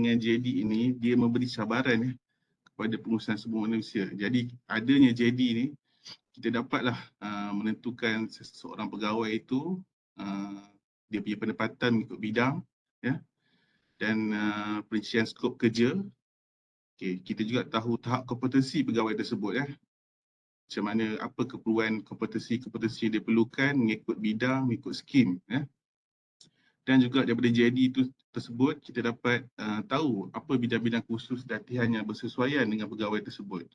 dengan JD ini, dia memberi cabaran kepada pengurusan sumber manusia. Jadi adanya JD ni, kita dapatlah menentukan seseorang pegawai itu dia punya penempatan mengikut bidang, ya, dan perincian skop kerja. Okay, kita juga tahu tahap kompetensi pegawai tersebut, macam mana, apa keperluan kompetensi yang dia perlukan mengikut bidang, mengikut skim, Dan juga daripada JD itu tersebut, kita dapat tahu apa bidang-bidang khusus latihan yang bersesuaian dengan pegawai tersebut.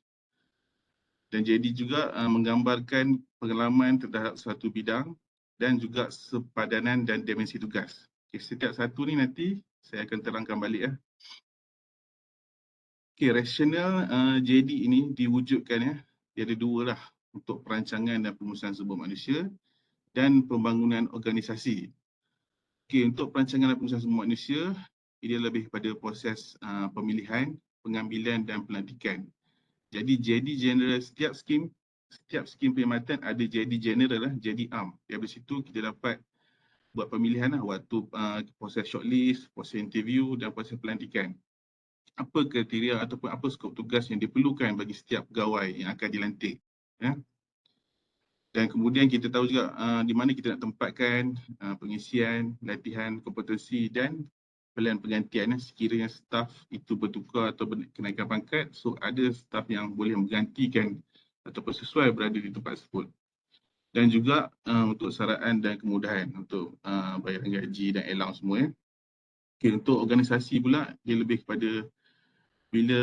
Dan JD juga menggambarkan pengalaman terhadap suatu bidang dan juga sepadanan dan dimensi tugas. Okay, setiap satu ni nanti saya akan terangkan balik. Okay, rasional JD ini diwujudkan, dia ada dua lah, untuk perancangan dan pengurusan sumber manusia dan pembangunan organisasi. Okay, untuk perancangan dan pengurusan sumber manusia, ia lebih pada proses pemilihan, pengambilan dan pelantikan. Jadi JD general, setiap skim perkhidmatan ada JD general, JD am. Dari situ kita dapat buat pemilihan waktu proses shortlist, proses interview dan proses pelantikan. Apa kriteria ataupun apa skop tugas yang diperlukan bagi setiap pegawai yang akan dilantik. Dan kemudian kita tahu juga di mana kita nak tempatkan pengisian, latihan, kompetensi dan pilihan penggantian sekiranya staf itu bertukar atau kenaikan pangkat. So ada staf yang boleh menggantikan ataupun sesuai berada di tempat tersebut. Dan juga untuk saraan dan kemudahan untuk bayaran gaji dan allowance semua. Okay, untuk organisasi pula, dia lebih kepada bila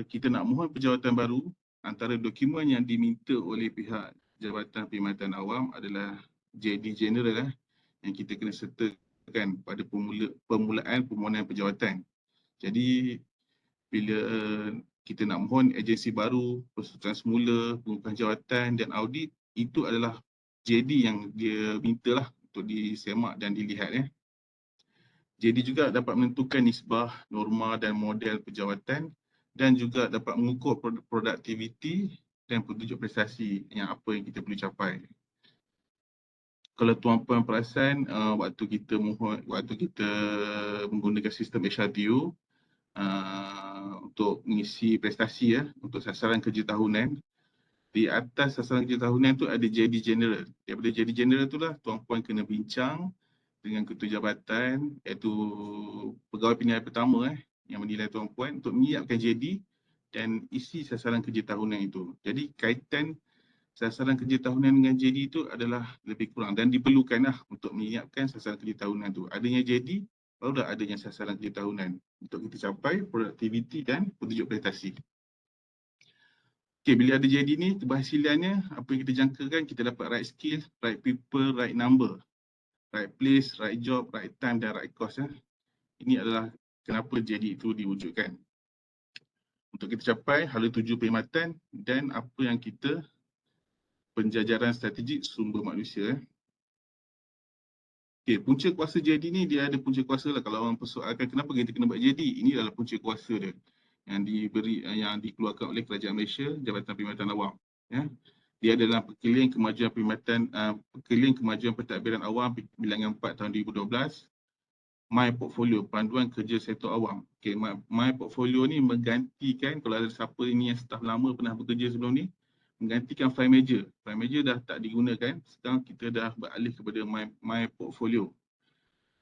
kita nak mohon penjawatan baru, antara dokumen yang diminta oleh pihak Jabatan Perkhidmatan Awam adalah JD General yang kita kena sertakan pada permulaan permohonan penjawatan. Jadi bila kita nak mohon agensi baru, persetujuan semula, pengukuhan jawatan dan audit, itu adalah JD yang dia mintalah untuk disemak dan dilihat. JD juga dapat menentukan nisbah, norma dan model penjawatan dan juga dapat mengukur produktiviti dan petunjuk prestasi yang apa yang kita perlu capai. Kalau tuan-puan perasan, waktu kita menggunakan sistem HRTO untuk mengisi prestasi untuk sasaran kerja tahunan, di atas sasaran kerja tahunan tu ada JD General. Daripada JD General itulah tuan-puan kena bincang dengan ketua jabatan, iaitu pegawai penilaian pertama yang menilai tuan-puan untuk menyiapkan JD dan isi sasaran kerja tahunan itu. Jadi kaitan sasaran kerja tahunan dengan JD itu adalah lebih kurang dan diperlukanlah untuk menyiapkan sasaran kerja tahunan itu. Adanya JD, barulah adanya sasaran kerja tahunan untuk kita capai produktiviti dan petunjuk prestasi. Okay, bila ada JD ni, keberhasilannya apa yang kita jangkakan, kita dapat right skill, right people, right number, right place, right job, right time dan right cost. Ini adalah kenapa JD itu diwujudkan. Untuk kita capai hala tuju perkhidmatan dan apa yang kita penjajaran strategik sumber manusia. Okay, punca kuasa JD ni dia ada punca kuasa lah. Kalau orang persoalkan kenapa kita kena buat JD, ini adalah punca kuasa dia yang dikeluarkan oleh Kerajaan Malaysia, Jabatan Perkhidmatan Awam. Dia adalah Perkeliling Kemajuan Pentadbiran Awam Bilangan 4 tahun 2012. My Portfolio, Panduan Kerja Sektor Awam. Okay, My Portfolio ni menggantikan, kalau ada siapa ini yang staf lama pernah bekerja sebelum ni, menggantikan File Manager. File Manager dah tak digunakan, sekarang kita dah beralih kepada My Portfolio.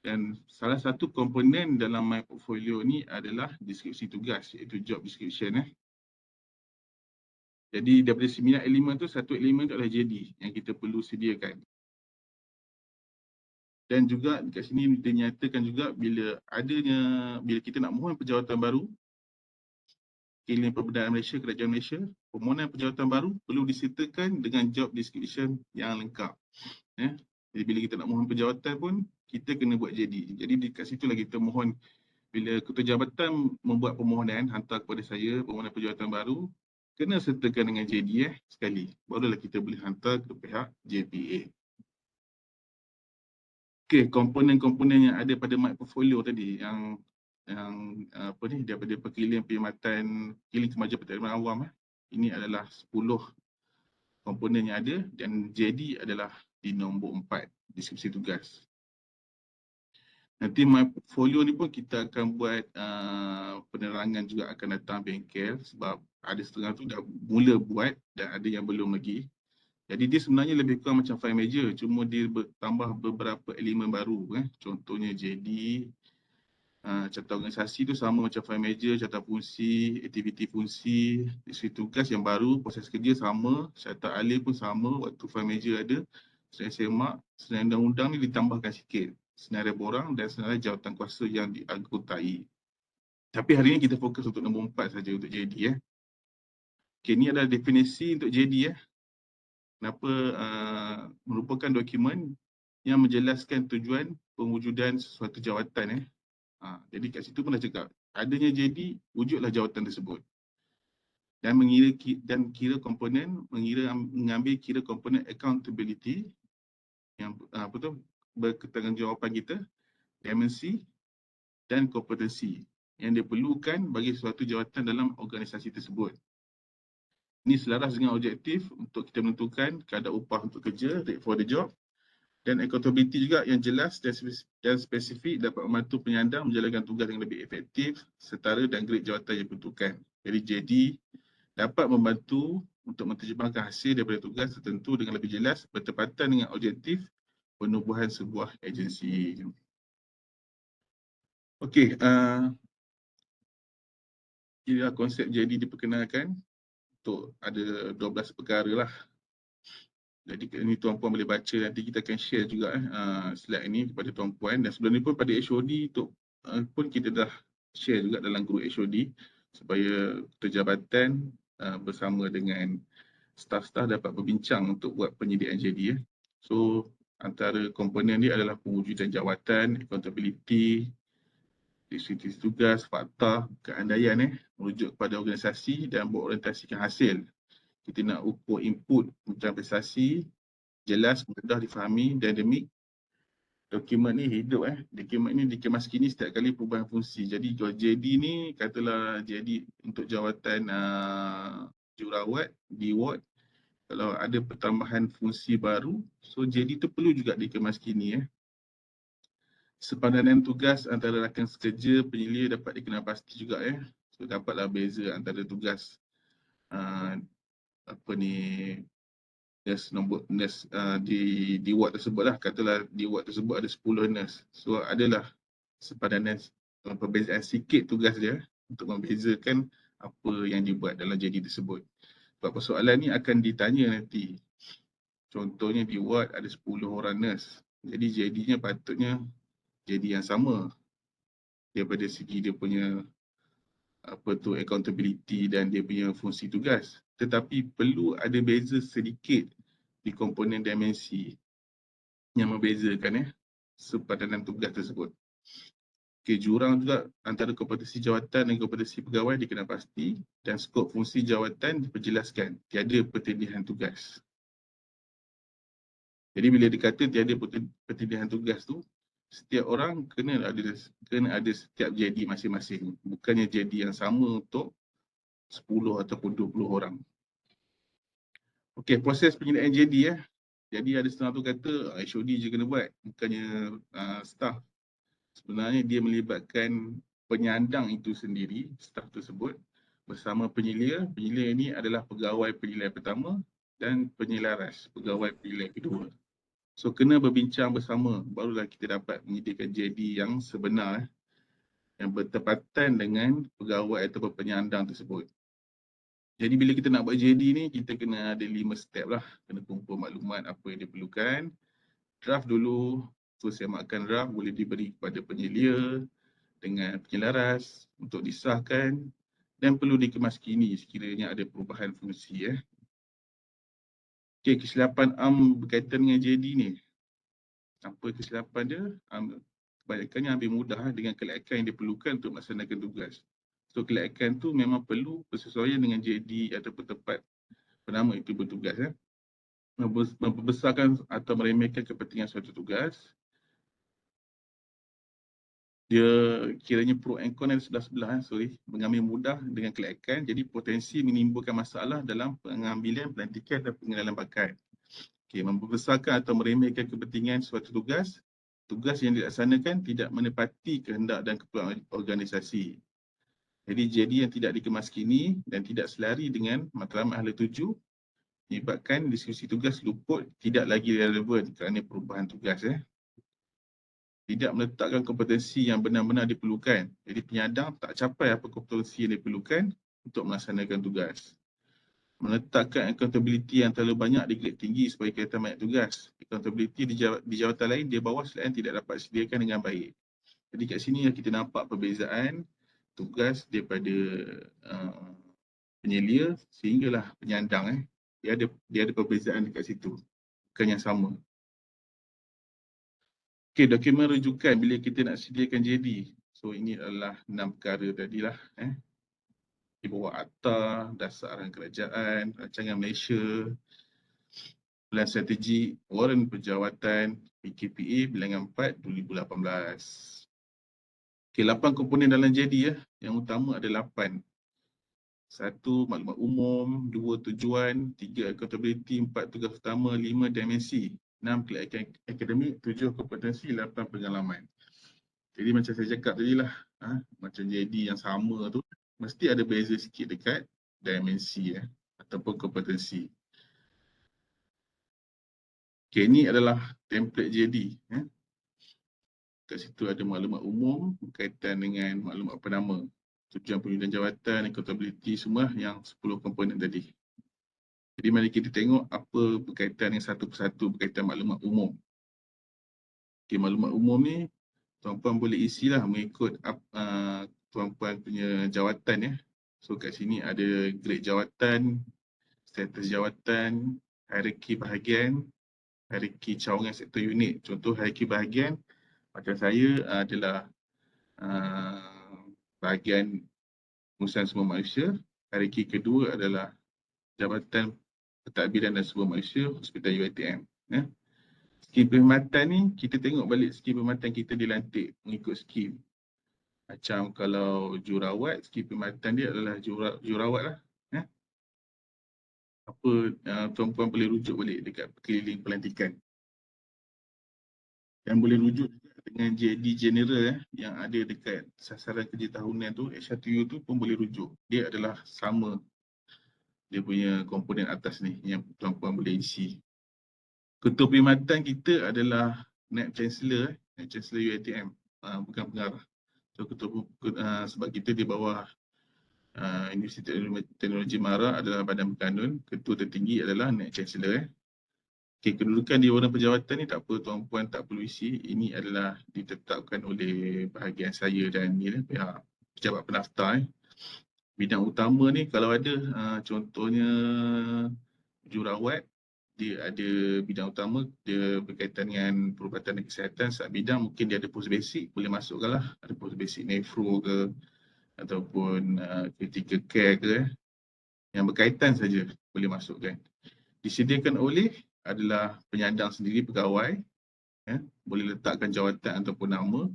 Dan salah satu komponen dalam My Portfolio ni adalah deskripsi tugas, iaitu job description. Jadi daripada 9 elemen tu, satu elemen tu adalah JD yang kita perlu sediakan. Dan juga dekat sini dinyatakan juga bila kita nak mohon penjawatan baru, Perkeliling Pemberdayaan Malaysia, Kerajaan Malaysia, permohonan penjawatan baru perlu disertakan dengan job description yang lengkap. Jadi bila kita nak mohon penjawatan pun, kita kena buat JD. Jadi dekat situ lah kita mohon, bila ketua jabatan membuat permohonan, hantar kepada saya permohonan penjawatan baru, kena sertakan dengan JD sekali. Barulah kita boleh hantar ke pihak JPA. Okey, komponen-komponen yang ada pada My Portfolio tadi yang daripada Perkeliling Perkhidmatan, Perkeliling Kemajuan Pentadbiran Awam, ini adalah 10 komponen yang ada dan JD adalah di nombor 4, deskripsi tugas. Nanti my portfolio ni pun kita akan buat penerangan juga akan datang bengkel sebab ada setengah tu dah mula buat dan ada yang belum lagi. Jadi dia sebenarnya lebih kurang macam file manager, cuma dia bertambah beberapa elemen baru. Contohnya JD, carta organisasi tu sama macam file manager, carta fungsi, aktiviti fungsi, isi tugas yang baru, proses kerja sama, carta alih pun sama waktu file manager ada. Senarai semak, senarai undang-undang ni ditambahkan sikit. Senarai borang dan senarai jawatan kuasa yang dianggotai. Tapi hari ni kita fokus untuk nombor 4 saja untuk JD. Okay, ni adalah definisi untuk JD. Kenapa merupakan dokumen yang menjelaskan tujuan pewujudan sesuatu jawatan. Jadi kat situ pun dah cakap, adanya JD, wujudlah jawatan tersebut. Dan kira komponen, mengambil kira komponen accountability yang bertanggungjawab kita, dimensi dan kompetensi yang diperlukan bagi suatu jawatan dalam organisasi tersebut. Ini selaras dengan objektif untuk kita menentukan kadar upah untuk kerja, rate for the job, dan accountability juga yang jelas dan spesifik dapat membantu penyandang menjalankan tugas yang lebih efektif, setara dan grade jawatan yang diperuntukkan. Jadi JD dapat membantu untuk menterjemahkan hasil daripada tugas tertentu dengan lebih jelas bertepatan dengan objektif penubuhan sebuah agensi. Okey, kira konsep JD diperkenalkan untuk ada 12 perkara lah. Jadi ini tuan-puan boleh baca, nanti kita akan share juga slide ini kepada tuan-puan. Dan sebelum ni pun pada HOD pun kita dah share juga dalam grup HOD supaya pejabatan bersama dengan staf-staf dapat berbincang untuk buat penyediaan JD. So antara komponen dia adalah pewujudan jawatan, accountability, distribusi tugas, fakta, keandaian merujuk kepada organisasi dan berorientasikan hasil. Kita nak ukur input tentang prestasi, jelas, mudah difahami dan demi dokumen ni hidup. Dokumen ni dikemas kini setiap kali perubahan fungsi. Jadi kalau JD ni katalah JD untuk jawatan jururawat di ward, kalau ada pertambahan fungsi baru, so JD tu perlu juga dikemas kini. Sepadanan tugas antara rakan sekerja penyelia dapat dikenal pasti juga. So dapatlah beza antara tugas nurse di ward tersebut lah. Katalah di ward tersebut ada 10 nurse. So adalah sepadanan perbezaan sikit tugas dia untuk membezakan apa yang dibuat dalam JD tersebut. Sebab persoalan ni akan ditanya nanti. Contohnya di ward ada 10 orang nurse. Jadi JD-nya patutnya JD yang sama daripada segi dia punya accountability dan dia punya fungsi tugas. Tetapi perlu ada beza sedikit di komponen dimensi yang membezakan sepadanan tugas tersebut. Okay, jurang juga antara kompetensi jawatan dan kompetensi pegawai dikenal pasti dan skop fungsi jawatan diperjelaskan. Tiada pertindihan tugas. Jadi bila dikata tiada pertindihan tugas tu, setiap orang kena ada setiap JD masing-masing. Bukannya JD yang sama untuk 10 ataupun 20 orang. Okey, proses penyediaan JD. Jadi ada setengah tu kata HOD je kena buat, bukannya staff. Sebenarnya dia melibatkan penyandang itu sendiri, staff tersebut bersama penyelia. Penyelia ini adalah pegawai penilaian pertama dan penyelaras pegawai penilaian kedua. So kena berbincang bersama, barulah kita dapat menyediakan JD yang sebenar yang bertepatan dengan pegawai atau penyandang tersebut. Jadi bila kita nak buat JD ni, kita kena ada 5 step lah. Kena kumpul maklumat apa yang diperlukan. Draft dulu, so semakkan draft boleh diberi kepada penyelia dengan penyelaras untuk disahkan dan perlu dikemas kini sekiranya ada perubahan fungsi. Okey, kesilapan berkaitan dengan JD ni. Apa kesilapan dia? Kebanyakannya ambil mudah dengan kelayakan yang diperlukan untuk melaksanakan tugas. So kelayakan tu memang perlu bersesuaian dengan JD atau tepat penama itu bertugas. Membesarkan atau meremehkan kepentingan suatu tugas. Dia kiranya pro and con ada sebelah-sebelah. Mengambil mudah dengan kelayakan, jadi potensi menimbulkan masalah dalam pengambilan, pelantikan dan pengenalan bakat. Okay, membesarkan atau meremehkan kepentingan suatu tugas tugas yang dilaksanakan tidak menepati kehendak dan keperluan organisasi. Jadi JD yang tidak dikemaskini dan tidak selari dengan matlamat hala tuju menyebabkan diskusi tugas luput tidak lagi relevan kerana perubahan tugas. Tidak meletakkan kompetensi yang benar-benar diperlukan. Jadi penyandang tak capai apa kompetensi yang diperlukan untuk melaksanakan tugas. Meletakkan accountability yang terlalu banyak di grade tinggi sebagai kaitan banyak tugas. Accountability di jawatan lain di bawah selain tidak dapat disediakan dengan baik. Jadi kat sini kita nampak perbezaan tugas daripada penyelia sehinggalah penyandang. Dia ada perbezaan dekat situ. Bukan yang sama. Okey, dokumen rujukan bila kita nak sediakan JD. So ini adalah 6 perkara tadilah. Di bawah akta, dasar arahan kerajaan, rancangan Malaysia, plan strategi, waran penjawatan, PKPA bilangan 4 2018. Okey, 8 komponen dalam JD Yang utama ada 8. 1. Maklumat umum, 2. Tujuan, 3. Accountability, 4. Tugas utama, 5. Dimensi, 6. Kelayakan akademik, 7. Kompetensi, 8. Pengalaman. Jadi macam saya cakap tadi lah, macam JD yang sama tu, mesti ada beza sikit dekat dimensi ataupun kompetensi. Okay, ini adalah template JD. Kat situ ada maklumat umum berkaitan dengan maklumat penama, tujuan penggunaan jawatan, accountability, semua yang 10 komponen tadi. Jadi mari kita tengok apa berkaitan yang satu persatu berkaitan maklumat umum. Okay, maklumat umum ni tuan-puan boleh isilah mengikut tuan-puan punya jawatan. So kat sini ada grade jawatan, status jawatan, hierarki bahagian, hierarki cawangan sektor unit. Contoh hierarki bahagian macam saya adalah bahagian pengurusan sumber manusia. Hierarki kedua adalah Jabatan Pentadbiran dan Sumber Manusia Hospital UiTM. Skim perkhidmatan ni, kita tengok balik skim perkhidmatan kita dilantik mengikut skim. Macam kalau jurawat, skim perkhidmatan dia adalah jurawat lah. Apa tuan-puan boleh rujuk balik dekat keliling pelantikan. Dan boleh rujuk juga dengan JD General yang ada dekat sasaran kerja tahunan tu, H1U tu pun boleh rujuk. Dia adalah sama dia punya komponen atas ni yang tuan-puan boleh isi. Ketua perkhidmatan kita adalah Naib Chancellor, Naib Chancellor UiTM, bukan pengarah. So, sebab kita di bawah Universiti Teknologi Mahara adalah badan berkanun, ketua tertinggi adalah Naib Chancellor. Okay, kedudukan di waran penjawatan ni tak apa tuan-puan tak perlu isi. Ini adalah ditetapkan oleh bahagian saya dan pihak pejabat pendaftar. Bidang utama ni kalau ada contohnya jurawat, dia ada bidang utama, dia berkaitan dengan perubatan dan kesihatan. Saat bidang mungkin dia ada post basic, boleh masukkan lah. Ada post basic nefro ke ataupun critical care ke yang berkaitan saja boleh masukkan. Disediakan oleh adalah penyandang sendiri, pegawai, boleh letakkan jawatan ataupun nama.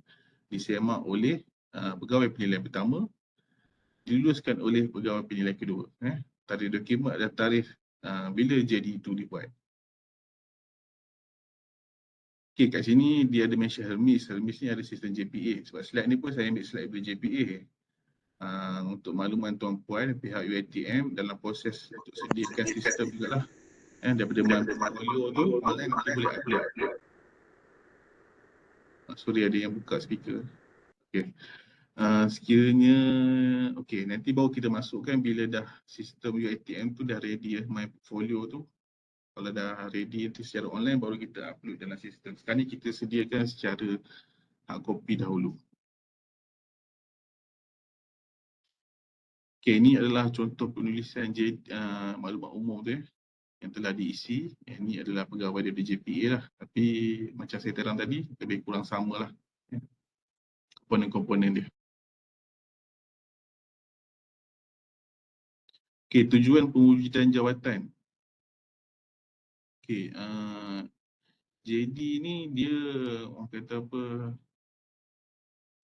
Disemak oleh pegawai penilaian pertama, diluluskan oleh pegawai penilaian kedua. Tarikh dokumen dan tarikh bila JD itu dibuat. Okay, kat sini dia ada mention Hermes. Hermes ni ada sistem JPA. Sebab slide ni pun saya ambil slide dari JPA. Untuk makluman tuan-puan, pihak UiTM dalam proses untuk sediakan sistem jugalah. Daripada portfolio tu, online kita boleh upload. Sorry, ada yang buka speaker. Okay. Sekiranya, okay, nanti baru kita masukkan bila dah sistem UiTM tu dah ready my portfolio tu. Kalau dah ready itu secara online baru kita upload dalam sistem. Sekarang ni kita sediakan secara hard copy dahulu. Okay, ini adalah contoh penulisan maklumat umum tu yang telah diisi. Ini adalah pegawai daripada JPA lah. Tapi macam saya terang tadi, lebih kurang sama lah komponen-komponen dia. Okay, tujuan pewujudan jawatan. Okay, JD ni dia orang kata apa,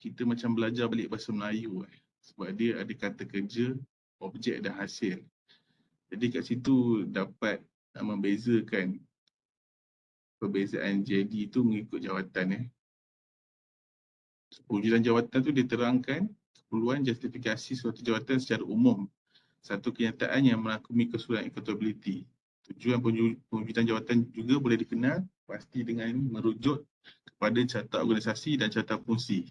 kita macam belajar balik bahasa Melayu sebab dia ada kata kerja, objek dan hasil. Jadi kat situ dapat membezakan perbezaan JD tu mengikut jawatan Perwujudan jawatan tu diterangkan keperluan justifikasi suatu jawatan secara umum, satu kenyataan yang merangkumi keseluruhan accountability. Tujuan perwujudan jawatan juga boleh dikenal pasti dengan merujuk kepada carta organisasi dan carta fungsi.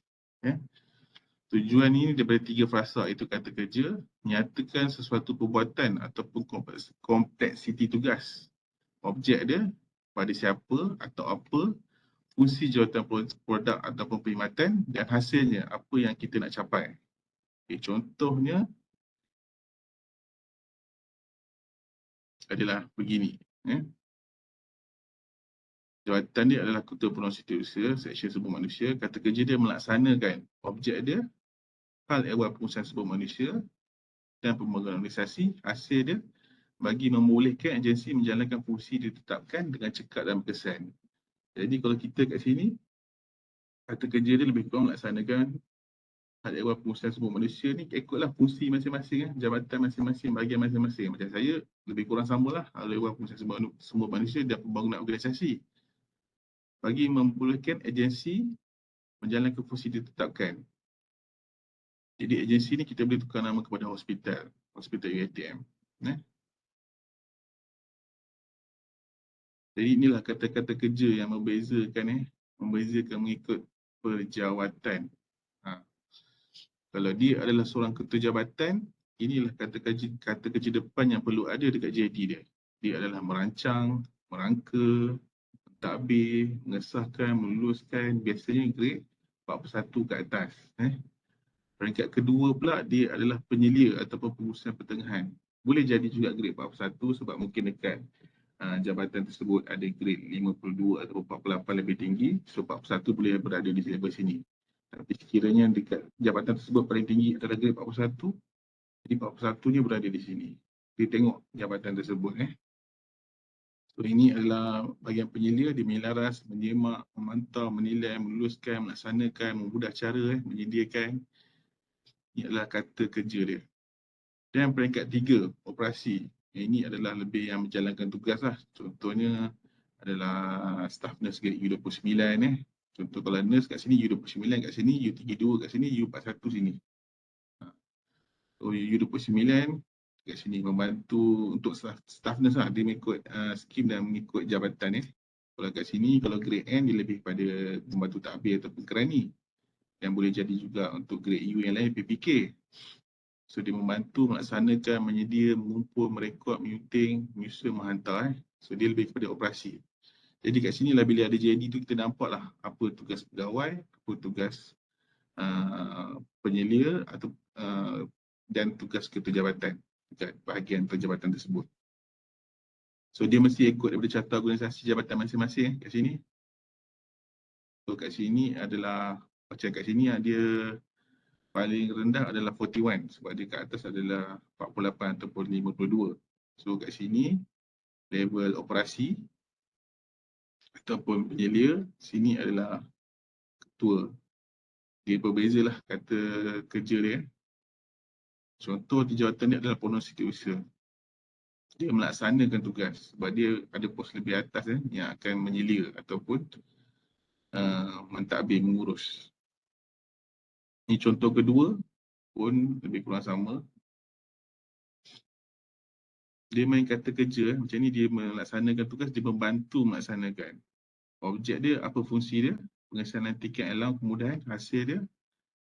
Tujuan ini daripada 3 frasa, iaitu kata kerja, nyatakan sesuatu perbuatan ataupun kompleksiti tugas. Objek dia, pada siapa atau apa, fungsi jawatan produk ataupun perkhidmatan, dan hasilnya apa yang kita nak capai. Contohnya adalah begini. Jawatan dia adalah Ketua Penolong Setiausaha Seksyen Sumber Manusia. Kata kerja dia melaksanakan objek dia, hal ehwal pengurusan sumber manusia dan pembangunan organisasi. Hasil dia bagi membolehkan agensi menjalankan fungsi ditetapkan dengan cekap dan berkesan. Jadi kalau kita kat sini, kata kerja dia lebih kurang melaksanakan hal ehwal pengurusan sumber manusia ni ikutlah fungsi masing-masing, jabatan masing-masing, bahagian masing-masing. Macam saya, lebih kurang samalah hal ehwal pengurusan sumber manusia dan pembangunan organisasi. Bagi membolehkan agensi menjalankan fungsi ditetapkan. Jadi agensi ni kita boleh tukar nama kepada hospital UiTM. Jadi inilah kata-kata kerja yang membezakan mengikut perjawatan. Kalau dia adalah seorang ketua jabatan, inilah kata kerja depan yang perlu ada dekat JD dia. Dia adalah merancang, merangka, mentadbir, mengesahkan, meluluskan, biasanya grade 41 ke atas. Peringkat kedua pula dia adalah penyelia ataupun pengurusan pertengahan. Boleh jadi juga grade 41 sebab mungkin dekat jabatan tersebut ada grade 52 atau 48 lebih tinggi. So 41 boleh berada di level sini. Tapi sekiranya dekat jabatan tersebut paling tinggi adalah grade 41, jadi 41 nya berada di sini. Dia tengok jabatan tersebut. So ini adalah bahagian penyelia, dia menyelaras, menyemak, memantau, menilai, meluluskan, melaksanakan, memudah cara, menyediakan. Ini adalah kata kerja dia. Dan peringkat 3, operasi. Ini adalah lebih yang menjalankan tugas lah. Contohnya adalah staff nurse grade U29. Contoh kalau nurse kat sini U29, kat sini U32, kat sini U41 sini. So U29 kat sini membantu untuk staff nurse lah. Dia mengikut skim dan mengikut jabatan. Kalau kat sini, kalau grade N dia lebih pada membantu takbir ataupun kerani. Yang boleh jadi juga untuk grade U yang lain PPK. So dia membantu melaksanakan, menyedia, mengumpul, merekod, menyunting, menyusun, menghantar. So dia lebih kepada operasi. Jadi kat sini lah bila ada JD tu kita nampak lah apa tugas pegawai, apa tugas penyelia atau dan tugas ketua jabatan dekat bahagian jabatan tersebut. So dia mesti ikut daripada carta organisasi jabatan masing-masing kat sini. So kat sini adalah macam kat sini dia paling rendah adalah 41 sebab dia kat atas adalah 48 ataupun 52. So kat sini level operasi ataupun penyelia, sini adalah ketua. Dia berbezalah kata kerja dia. Contoh di jawatan dia adalah penolong setiausaha. Dia melaksanakan tugas sebab dia ada pos lebih atas yang akan menyelia ataupun mentadbir, mengurus. Ini contoh kedua pun lebih kurang sama. Dia main kata kerja, macam ni dia melaksanakan tugas, dia membantu melaksanakan. Objek dia, apa fungsi dia, pengesanan tiket alam, kemudahan, hasil dia,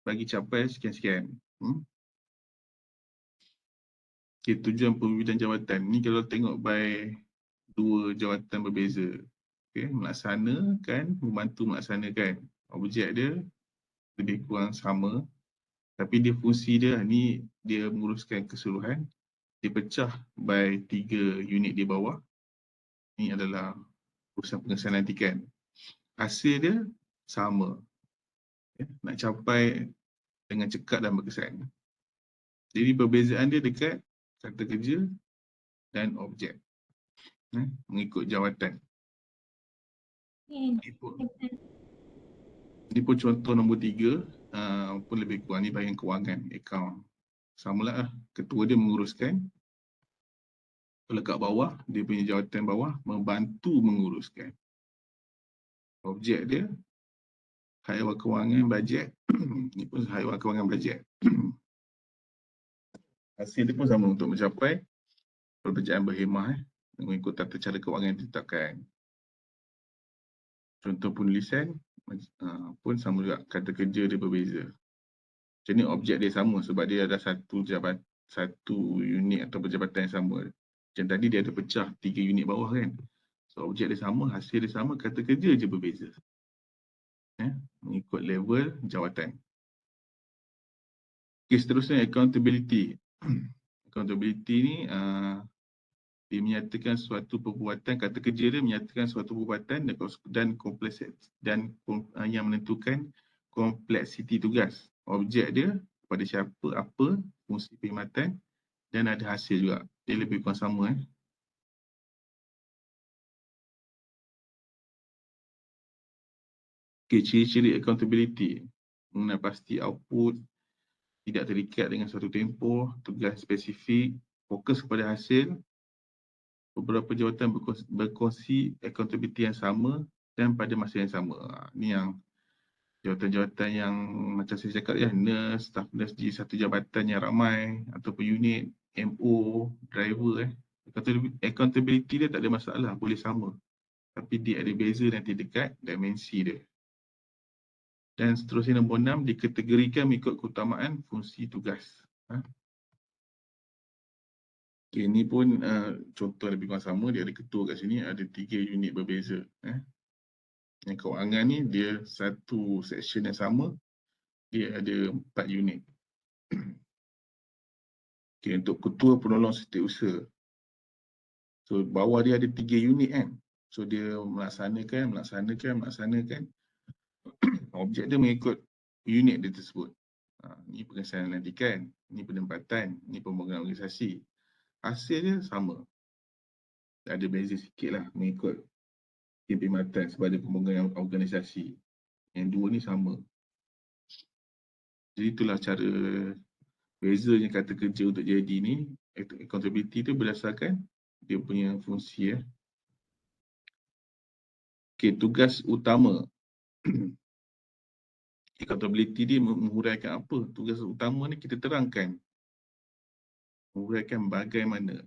bagi capai sekian-sekian. Okay, tujuan perwujudan jawatan. Ni kalau tengok by dua jawatan berbeza. Okay, melaksanakan, membantu melaksanakan. Objek dia lebih kurang sama. Tapi dia fungsi dia, ni dia menguruskan keseluruhan. Dipecah by 3 unit di bawah. Ini adalah urusan pengesanan tiket. Hasil dia sama. Nak capai dengan cekap dan berkesan. Jadi perbezaan dia dekat kata kerja dan objek. Mengikut jawatan. Ini pun contoh nombor 3 pun lebih kurang ni bahagian kewangan, akaun. Samalah ketua dia menguruskan. Kalau kat bawah, dia punya jawatan bawah membantu menguruskan. Objek dia haiwan kewangan bajet. Ini pun haiwan kewangan bajet. Hasil dia pun sama untuk mencapai perbejaan berhemah mengikut tata cara kewangan yang ditetapkan. Contoh penulisan pun sama juga, kata kerja dia berbeza. Macam ni objek dia sama sebab dia ada satu unit atau jabatan yang sama. Macam tadi dia ada pecah 3 unit bawah kan. So objek dia sama, hasil dia sama, kata kerja je berbeza. Mengikut level jawatan. Okay, seterusnya accountability. Accountability ni dia menyatakan suatu perbuatan, kata kerja dia menyatakan suatu perbuatan dan kompleksitas dan yang menentukan kompleksiti tugas. Objek dia pada siapa, apa, fungsi perkhidmatan dan ada hasil juga. Dia lebih kurang sama. Okay, ciri-ciri accountability. Mengenai pasti output, tidak terikat dengan suatu tempoh, tugas spesifik, fokus kepada hasil. Beberapa jawatan berkongsi accountability yang sama dan pada masa yang sama. Ini yang jawatan-jawatan yang macam saya cakap ya, nurse, staff nurse di satu jabatan yang ramai ataupun unit, MO, driver. Accountability dia tak ada masalah, boleh sama. Tapi dia ada beza nanti dekat dimensi dia. Dan seterusnya nombor 6, dikategorikan mengikut keutamaan fungsi tugas. Okay, ini pun contoh lebih kurang sama, dia ada ketua kat sini, ada 3 unit berbeza. Yang kewangan ni dia satu section yang sama, dia ada 4 unit. Okay, untuk ketua penolong setiausaha. So bawah dia ada 3 unit kan. So dia melaksanakan. Objek dia mengikut unit dia tersebut. Ini pengesahan lantikan, ini penempatan, ini pembangunan organisasi. Hasil dia sama. Ada beza sikit lah mengikut perkhidmatan sebagai pembangunan organisasi. Yang dua ni sama. Jadi itulah cara bezanya kata kerja untuk jadi ni. Accountability tu berdasarkan dia punya fungsi. Okay, tugas utama. Accountability dia menguraikan apa? Tugas utama ni kita terangkan. Menguraikan bagaimana.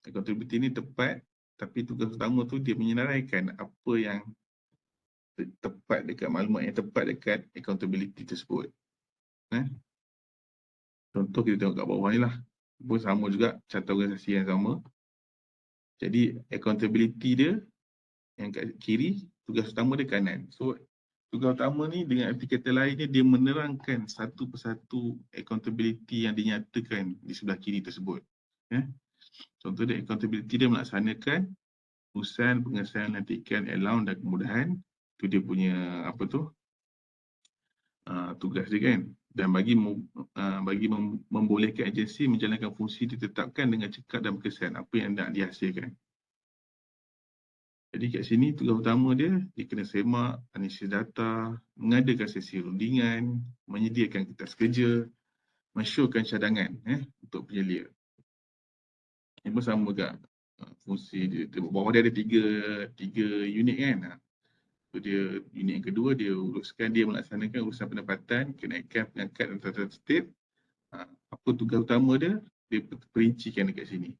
Accountability ni tepat, tapi tugas utama tu dia menyenaraikan apa yang tepat dekat maklumat yang tepat dekat accountability tersebut. Contoh kita tengok kat bawah ni lah. Pun sama juga, carta organisasi yang sama. Jadi accountability dia yang kat kiri, tugas utama dia kanan. So tugas utama ni dengan arti kata lainnya dia menerangkan satu persatu accountability yang dinyatakan di sebelah kiri tersebut. Contoh dia accountability dia melaksanakan urusan pengesahan lantikan allowance dan kemudahan. Itu dia punya apa tu? Tugas dia kan. Dan bagi membolehkan agensi menjalankan fungsi ditetapkan dengan cekat dan berkesan apa yang nak dihasilkan. Jadi kat sini tugas utama dia kena semak, analisis data, mengadakan sesi rundingan, menyediakan kertas kerja, mensyorkan cadangan untuk penyelia. Ini pun sama juga fungsi dia. Bawah dia ada tiga unit kan. So dia unit yang kedua dia uruskan, dia melaksanakan urusan pendapatan, kenaikan pengangkat dan tata tertib. Apa tugas utama dia? Dia perincikan dekat sini.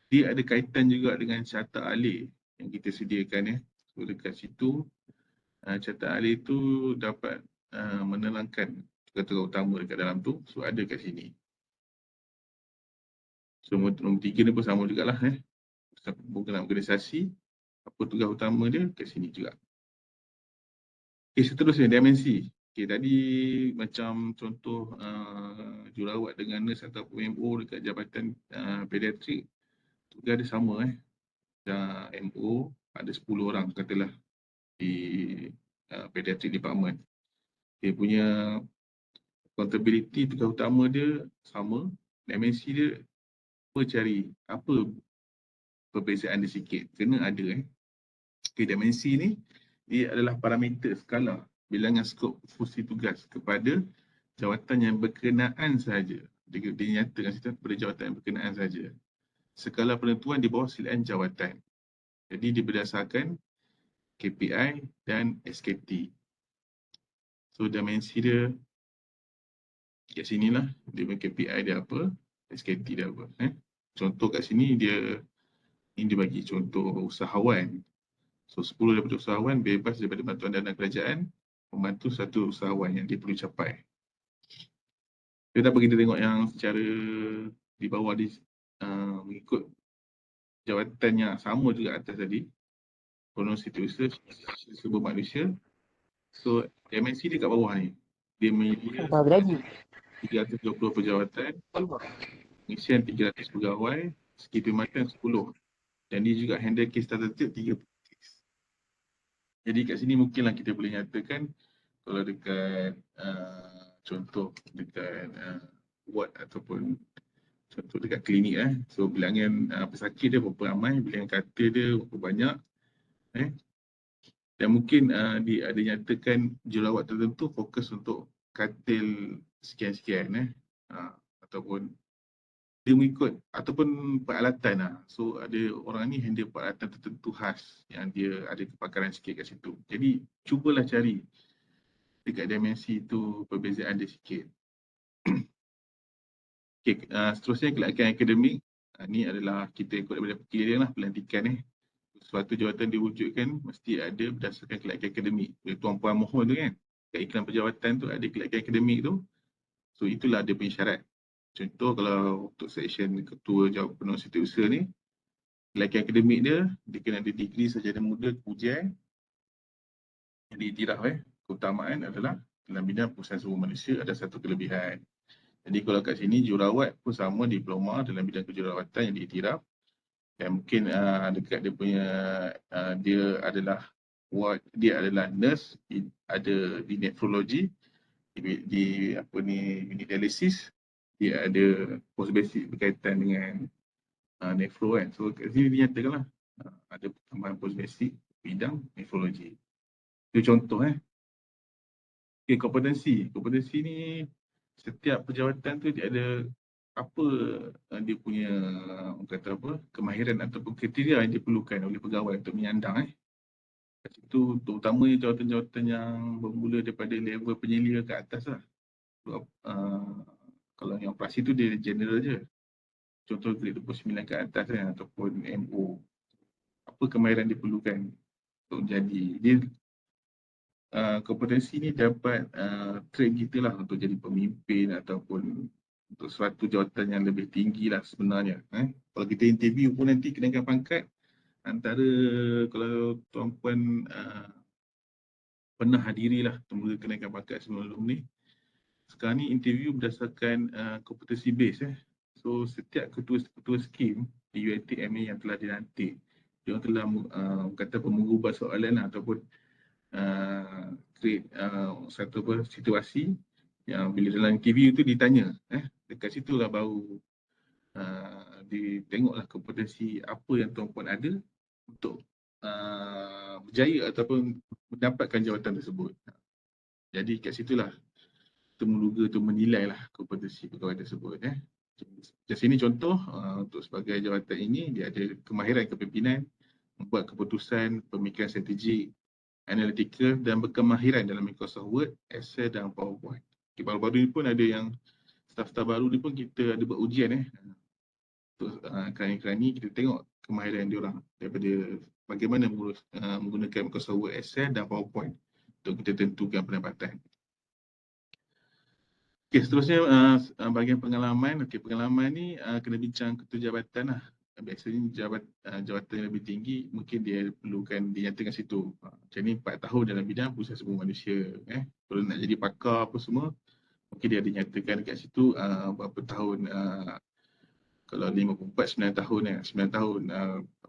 Dia ada kaitan juga dengan carta alih yang kita sediakan. So dekat situ carta alih tu dapat menerangkan tugas-tugas utama dekat dalam tu. So ada kat sini. So nombor 3 ni pun sama jugalah. Pembangunan organisasi, apa tugas utama dia kat sini juga. Okay, seterusnya dimensi. Okay, tadi macam contoh jurawat dengan nurse atau MO dekat jabatan pediatrik, tugas dia sama. MO ada 10 orang katalah di pediatric department. Dia punya accountability tugas utama dia sama. Dimensi dia apa perbezaan dia sikit. Kena ada. Okay, dimensi ni dia adalah parameter skala bilangan skop fungsi tugas kepada jawatan yang berkenaan sahaja. Dia nyatakan situ kepada jawatan yang berkenaan sahaja. Skala penentuan di bawah silaan jawatan. Jadi dia berdasarkan KPI dan SKT. So dimensi dia kat sini lah, dia punya KPI dia apa, SKT dia apa. Contoh kat sini dia bagi contoh usahawan. So 10 daripada usahawan bebas daripada bantuan dana kerajaan, membantu satu usahawan yang dia perlu capai. Dia dapat kita tengok yang secara di bawah di mengikut jawatan yang sama juga atas tadi, penuh setiausaha, sumber manusia. So MNC dia kat bawah ni, dia menyedia 320 pejawatan, pengisian 300 pegawai, segi perkhidmatan 10. Dan dia juga handle kes tertentu 30 kes. Jadi kat sini mungkinlah kita boleh nyatakan kalau dekat contoh dekat ward ataupun contoh dekat klinik so bilangan pesakit dia berapa ramai, bilangan katil dia berapa banyak dan mungkin dia ada nyatakan jururawat tertentu fokus untuk katil sekian-sekian ataupun dia mengikut ataupun peralatan so ada orang ni handle peralatan tertentu khas yang dia ada kepakaran sikit kat situ. Jadi cubalah cari dekat dimensi tu perbezaan dia sikit. Okay, seterusnya kelayakan akademik. Ni adalah kita ikut daripada pilihan lah pelantikan suatu jawatan diwujudkan mesti ada berdasarkan kelayakan akademik. Tuan Puan mohon tu kan, kat iklan pejawatan tu ada kelayakan akademik tu. So itulah dia punya syarat. Contoh kalau untuk seksyen ketua jawatan penuh setiausaha ni, kelayakan akademik dia kena ada degree sarjana muda ujian yang diiktiraf keutamaan adalah dalam bidang pengurusan sumber manusia ada satu kelebihan. Jadi kalau kat sini jururawat pun sama diploma dalam bidang kejururawatan yang diiktiraf. Dan mungkin dekat dia punya dia adalah nurse, ada di nefrologi, di apa ni unit dialisis, dia ada post basic berkaitan dengan nefro kan. So kat sini dinyatakanlah ada tambahan post basic bidang nefrologi. Itu contoh Okay, kompetensi ni setiap pejawatan tu dia ada apa dia punya kata apa kemahiran ataupun kriteria yang diperlukan oleh pegawai untuk menyandang kat situ, terutamanya jawatan-jawatan yang bermula daripada level penyelia ke atas lah. So, kalau yang operasi tu dia general je. Contoh grade 29 ke atas ataupun MO. Apa kemahiran diperlukan untuk jadi. Dia kompetensi ni dapat train kita lah untuk jadi pemimpin ataupun untuk suatu jawatan yang lebih tinggi lah sebenarnya. Kalau kita interview pun nanti kenaikan pangkat, antara kalau tuan puan pernah hadirilah temukan kenaikan pangkat sebelum ni, sekarang ni interview berdasarkan kompetensi base. So setiap ketua skim di UiTM ni yang telah dilantik, dia telah kata mengubah soalan ataupun create satu situasi yang bila dalam interview tu ditanya dekat situlah baru ditengoklah kompetensi apa yang tuan puan ada untuk berjaya ataupun mendapatkan jawatan tersebut. Jadi kat situlah temuduga tu menilai lah kompetensi pegawai tersebut. Di sini contoh untuk sebagai jawatan ini dia ada kemahiran kepimpinan, membuat keputusan, pemikiran strategik, analytical dan berkemahiran dalam Microsoft Word, Excel dan PowerPoint. Okay, baru-baru ni pun ada yang staff-staff baru ni pun kita ada buat ujian untuk kerani-kerani kita tengok kemahiran diorang daripada bagaimana menggunakan Microsoft Word, Excel dan PowerPoint untuk kita tentukan pendapatan. Okay, seterusnya bahagian pengalaman. Okay, pengalaman ni kena bincang ketua jabatan lah. Biasanya jawatan yang lebih tinggi mungkin dia perlukan dinyatakan situ. Macam ni 4 tahun dalam bidang pengurusan sumber manusia. Kalau nak jadi pakar apa semua, mungkin dia dinyatakan dekat situ berapa tahun. Kalau 54, 9 tahun 9 tahun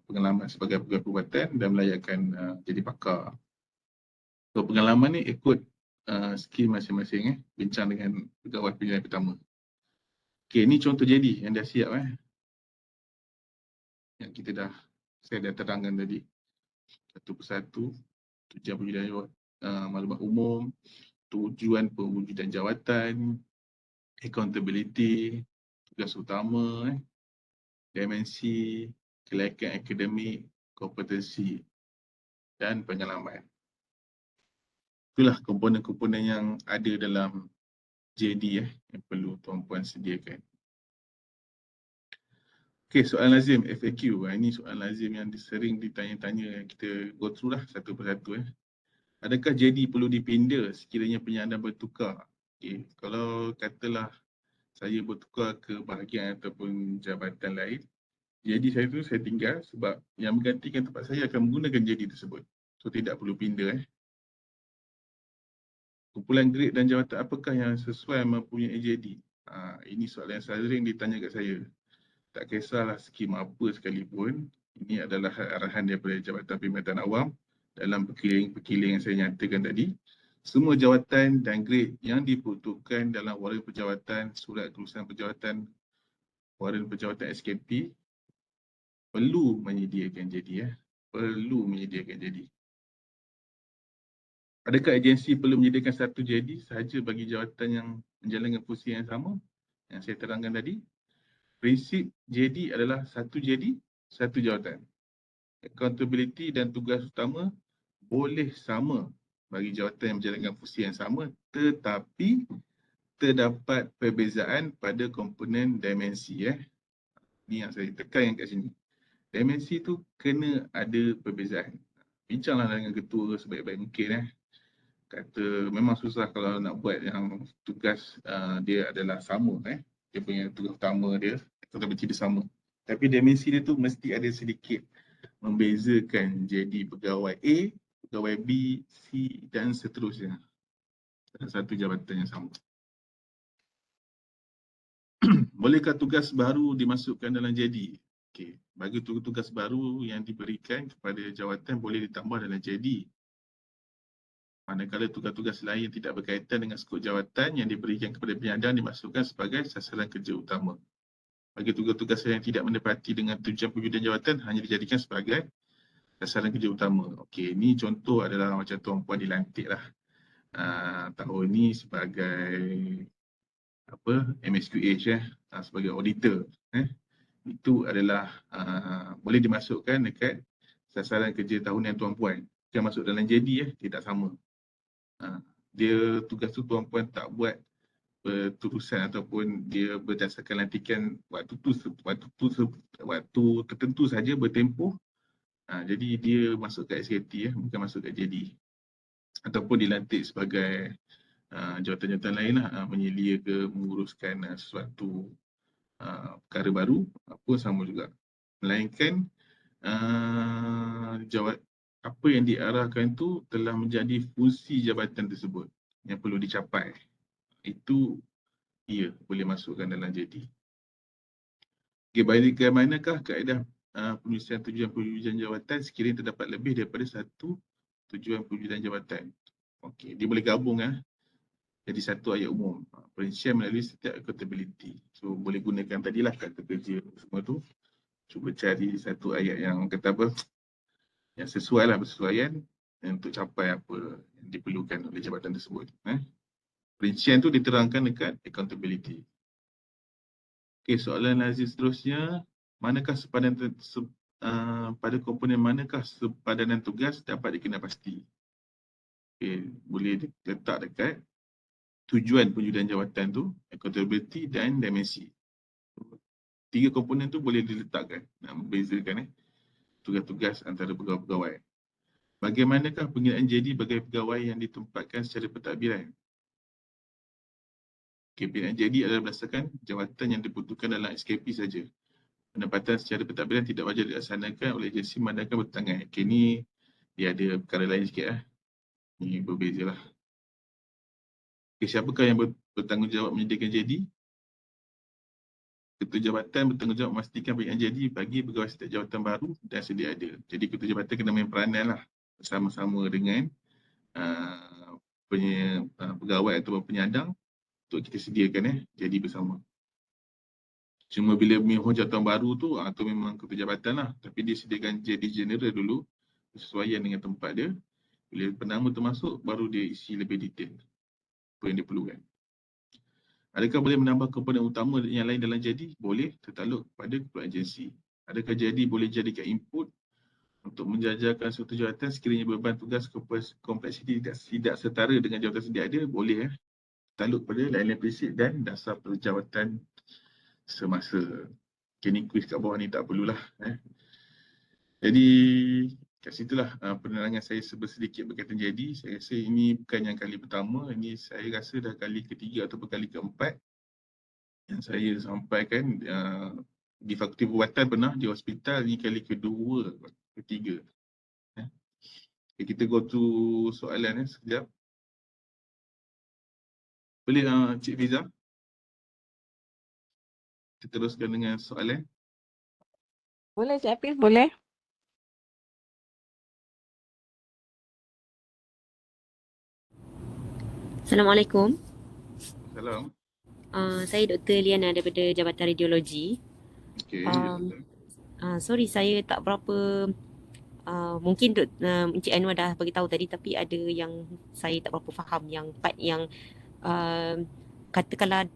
pengalaman sebagai pegawai perubatan dan melayakkan jadi pakar. So pengalaman ni ikut skill masing-masing bincang dengan pegawai pilihan pertama. Okay, ni contoh jadi yang dah siap yang saya dah terangkan tadi satu persatu. Tujuan pewujudan maklumat umum, tujuan pewujudan jawatan, accountability, tugas utama, dimensi, kelayakan akademik, kompetensi dan pengalaman. Itulah komponen-komponen yang ada dalam JD yang perlu tuan-puan sediakan. Okey, soalan lazim FAQ. Ini soalan lazim yang sering ditanya-tanya, kita go through lah satu persatu. Adakah JD perlu dipinda sekiranya penyandang bertukar? Okey, kalau katalah saya bertukar ke bahagian ataupun jabatan lain, JD saya tu saya tinggal sebab yang menggantikan tempat saya akan menggunakan JD tersebut. So tidak perlu pindah. Kumpulan grade dan jawatan apakah yang sesuai mempunyai JD? Ini soalan yang sering ditanya kat saya. Tak kisahlah skim apa sekalipun, ini adalah arahan daripada Jabatan Perkhidmatan Awam dalam perkiling-perkiling yang saya nyatakan tadi. Semua jawatan dan grade yang diperuntukkan dalam waran pejawatan, surat kelulusan pejawatan, waran pejawatan SKP perlu menyediakan JD. Perlu menyediakan JD. Adakah agensi perlu menyediakan satu JD sahaja bagi jawatan yang menjalankan fungsi yang sama? Yang saya terangkan tadi. Prinsip JD adalah satu JD, satu jawatan. Accountability dan tugas utama boleh sama bagi jawatan yang menjalankan fungsi yang sama, tetapi terdapat perbezaan pada komponen dimensi. Ini yang saya tekan kat sini. Dimensi tu kena ada perbezaan. Bincanglah dengan ketua sebaik-baik mungkin. Kata memang susah kalau nak buat yang tugas dia adalah sama. Dia punya tugas utama dia, accountability dia sama. Tapi dimensi dia tu mesti ada sedikit membezakan jadi pegawai A, pegawai B, C dan seterusnya dalam satu jabatan yang sama. Bolehkah tugas baru dimasukkan dalam JD? Okey, bagi tugas baru yang diberikan kepada jawatan boleh ditambah dalam JD. Manakala tugas-tugas lain yang tidak berkaitan dengan skop jawatan yang diberikan kepada penyandang dimasukkan sebagai sasaran kerja utama. Bagi tugas-tugas yang tidak mendapati dengan tujuan pewujudan jawatan hanya dijadikan sebagai sasaran kerja utama. Okey, ini contoh adalah macam tuan-puan dilantik lah. Tahun ni sebagai MSQH sebagai auditor. Itu adalah boleh dimasukkan dekat sasaran kerja tahunan tuan-puan. Bukan masuk dalam JD tidak sama. Dia tugas tu tuan-puan tak buat berterusan ataupun dia berdasarkan lantikan waktu tertentu saja bertempoh. Jadi dia masuk ke SKT bukan masuk ke JD. Ataupun dilantik sebagai jawatan-jawatan lain lah, menyelia ke menguruskan sesuatu perkara baru pun sama juga. Melainkan apa yang diarahkan tu telah menjadi fungsi jabatan tersebut yang perlu dicapai. Itu ia boleh masukkan dalam JD. Okay, bagaimanakah kaedah penulisan tujuan pewujudan jawatan sekiranya terdapat lebih daripada satu tujuan pewujudan jawatan? Okey, dia boleh gabung jadi satu ayat umum. Perincian melalui setiap accountability. So boleh gunakan tadilah kata kerja semua tu. Cuba cari satu ayat yang kata apa, yang sesuai lah, bersesuaian untuk capai apa yang diperlukan oleh jabatan tersebut. Perincian tu diterangkan dekat accountability. Okey, soalan lazim seterusnya, manakah pada komponen manakah sepadanan tugas dapat dikenal pasti? Okey, boleh letak dekat tujuan pewujudan jawatan tu, accountability dan dimensi. Tiga komponen tu boleh diletakkan, membezakan tugas-tugas antara pegawai-pegawai. Bagaimanakah penggunaan JD bagi pegawai yang ditempatkan secara pentadbiran? Penggunaan JD adalah berdasarkan jawatan yang dibutuhkan dalam SKP saja. Penempatan secara pentadbiran tidak wajar dilaksanakan oleh agensi manakala bertangan. Okay, ni dia ada perkara lain sikit. Ini berbeza lah. Okay, siapakah yang bertanggungjawab menyediakan JD? Ketua jabatan bertanggungjawab memastikan penggunaan JD bagi pegawai setiap jawatan baru dan sedia ada. Jadi ketua jabatan kena main peranan lah bersama-sama dengan pegawai atau penyandang untuk kita sediakan JD bersama. Cuma bila memang jawatan baru tu memang ketua jabatan lah, tapi dia sediakan JD general dulu bersesuaian dengan tempat dia. Bila penama tu masuk baru dia isi lebih detail apa yang dia perlukan. Adakah boleh menambah komponen utama yang lain dalam JD? Boleh, tertakluk pada keperluan agensi. Adakah JD boleh jadikan input Untuk menjajakan suatu jawatan sekiranya beban tugas kompleksiti tidak setara dengan jawatan sedia ada, boleh takluk pada lain-lain prinsip dan dasar perjawatan semasa. Okay, ni kuis kat bawah ni tak perlulah. Jadi kat situlah penerangan saya sedikit berkaitan jadi. Saya rasa ini bukan yang kali pertama, ini saya rasa dah kali ketiga ataupun kali keempat yang saya sampaikan di Fakulti Perubatan pernah, di hospital ni kali kedua, ketiga. Okay, kita go to soalan sekejap. Boleh Cik Fiza? Kita teruskan dengan soalan. Boleh Cik Hafiz, boleh. Assalamualaikum. Salam. Saya Dr. Liana daripada Jabatan Radiologi. Okay. Sorry, saya tak berapa mungkin Encik Anwar dah beritahu tadi, tapi ada yang saya tak berapa faham, yang part yang katakanlah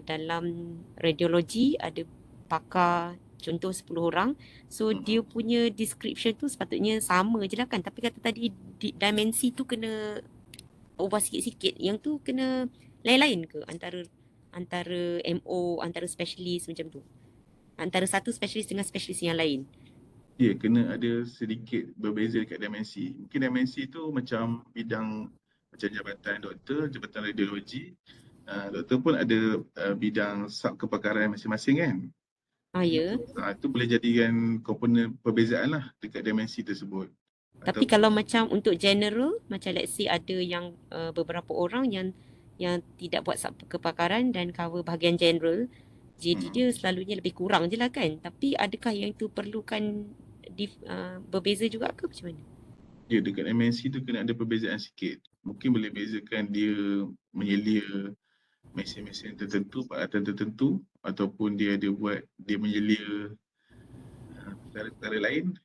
dalam radiologi ada pakar contoh 10 orang, so dia punya description tu sepatutnya sama je lah kan, tapi kata tadi dimensi tu kena ubah sikit-sikit, yang tu kena lain-lain ke antara MO, antara specialist macam tu, antara satu specialist dengan specialist yang lain? Ya, kena ada sedikit berbeza dekat dimensi. Mungkin dimensi tu macam bidang macam jabatan doktor, jabatan radiologi. Doktor pun ada bidang sub kepakaran masing-masing kan. Ya. Itu boleh jadikan komponen perbezaan lah dekat dimensi tersebut. Tapi kalau macam untuk general, macam let's say ada yang beberapa orang yang tidak buat sub kepakaran dan cover bahagian general, jadi dia selalunya lebih kurang je lah kan. Tapi adakah yang itu perlukan berbeza juga ke macam mana? Ya, dekat MNC tu kena ada perbezaan sikit. Mungkin boleh bezakan dia menyelia mesin-mesin tertentu, peralatan tertentu, ataupun dia menyelia perkara-perkara lain.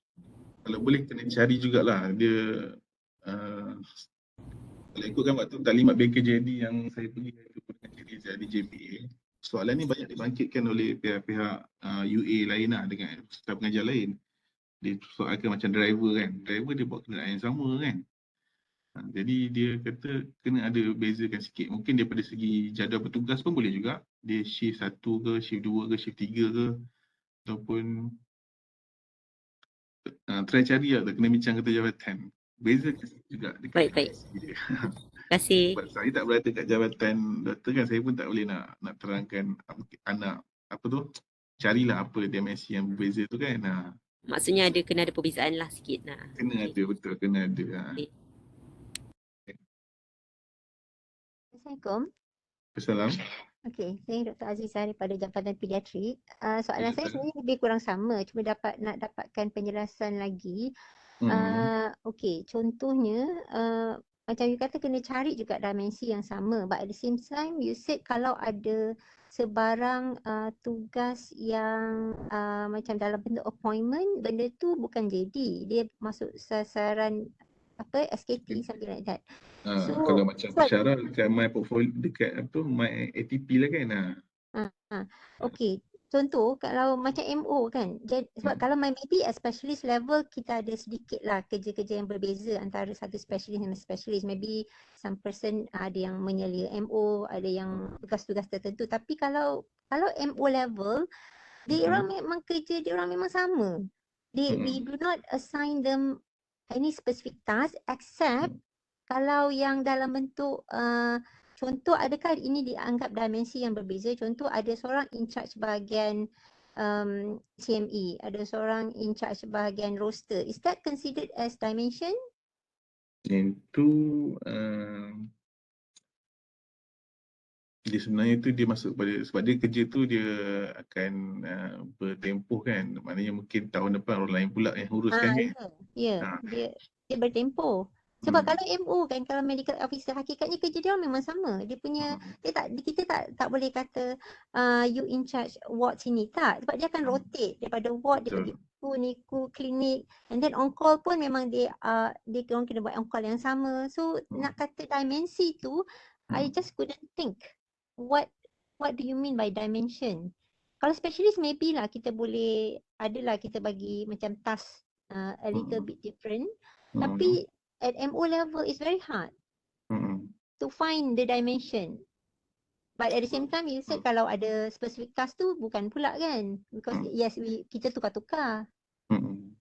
Kalau boleh kena cari jugalah dia kalau ikutkan waktu taklimat BKJD yang saya pergi itu dengan Cik Riza di JPA, soalan ni banyak dibangkitkan oleh pihak-pihak UA lain lah dengan staf pengajar lain. Dia soalkan macam driver kan, driver dia bawa kenderaan yang sama kan. Jadi dia kata kena ada bezakan sikit. Mungkin daripada segi jadual bertugas pun boleh juga. Dia shift 1 ke, shift 2 ke, shift 3 ke. Ataupun try cari lah, kena bincang kata jabatan. Bezakan juga dekat Baik. dia. Terima kasih. Sebab saya tak berada kat jabatan doktor kan, saya pun tak boleh nak terangkan anak apa tu, carilah apa dimensi yang berbeza tu kan. Maksudnya kena ada perbezaan lah sikit. Kena ada, betul, kena ada. Okay. Assalamualaikum. Assalamualaikum. Okey, saya Dr. Azizah daripada Jabatan Pediatrik. Soalan saya sebenarnya lebih kurang sama, cuma nak dapatkan penjelasan lagi. Okey, contohnya macam you kata kena cari juga dimensi yang sama, but at the same time you said kalau ada sebarang tugas yang macam dalam bentuk appointment, benda tu bukan JD, dia masuk sasaran apa SKT, something like that. Kalau macam syarat dekat my portfolio, dekat apa, my ATP lah kan. Okey, contoh kalau macam MO kan, sebab kalau my maybe at specialist level kita ada sedikit lah kerja-kerja yang berbeza antara satu specialist dengan specialist. Maybe some person ada yang menyelia MO, ada yang tugas-tugas tertentu. Tapi kalau MO level, dia orang memang kerja dia orang memang sama. We do not assign them any specific task except kalau yang dalam bentuk contoh, adakah ini dianggap dimensi yang berbeza? Contoh, ada seorang in charge bahagian CME, ada seorang in charge bahagian roster. Is that considered as dimension? Itu dia sebenarnya tu dia masuk pada, sebab dia kerja tu dia akan bertempoh kan. Maknanya mungkin tahun depan orang lain pula yang uruskan kan. Ya, dia bertempoh. Sebab kalau MO kan, kalau medical officer, hakikatnya kerja dia memang sama. Dia punya, kita tak boleh kata you in charge ward sini. Tak, sebab dia akan rotate daripada ward, dia pergi niku, klinik, and then on call pun memang dia orang kena buat on call yang sama. So nak kata dimensi tu, I just couldn't think. What do you mean by dimension? Kalau specialist maybe lah kita boleh, adalah kita bagi macam task a little bit different. Hmm. Tapi at MO level it's very hard Hmm. to find the dimension. But at the same time you said kalau ada specific task tu bukan pula kan, because yes kita tukar-tukar. Hmm.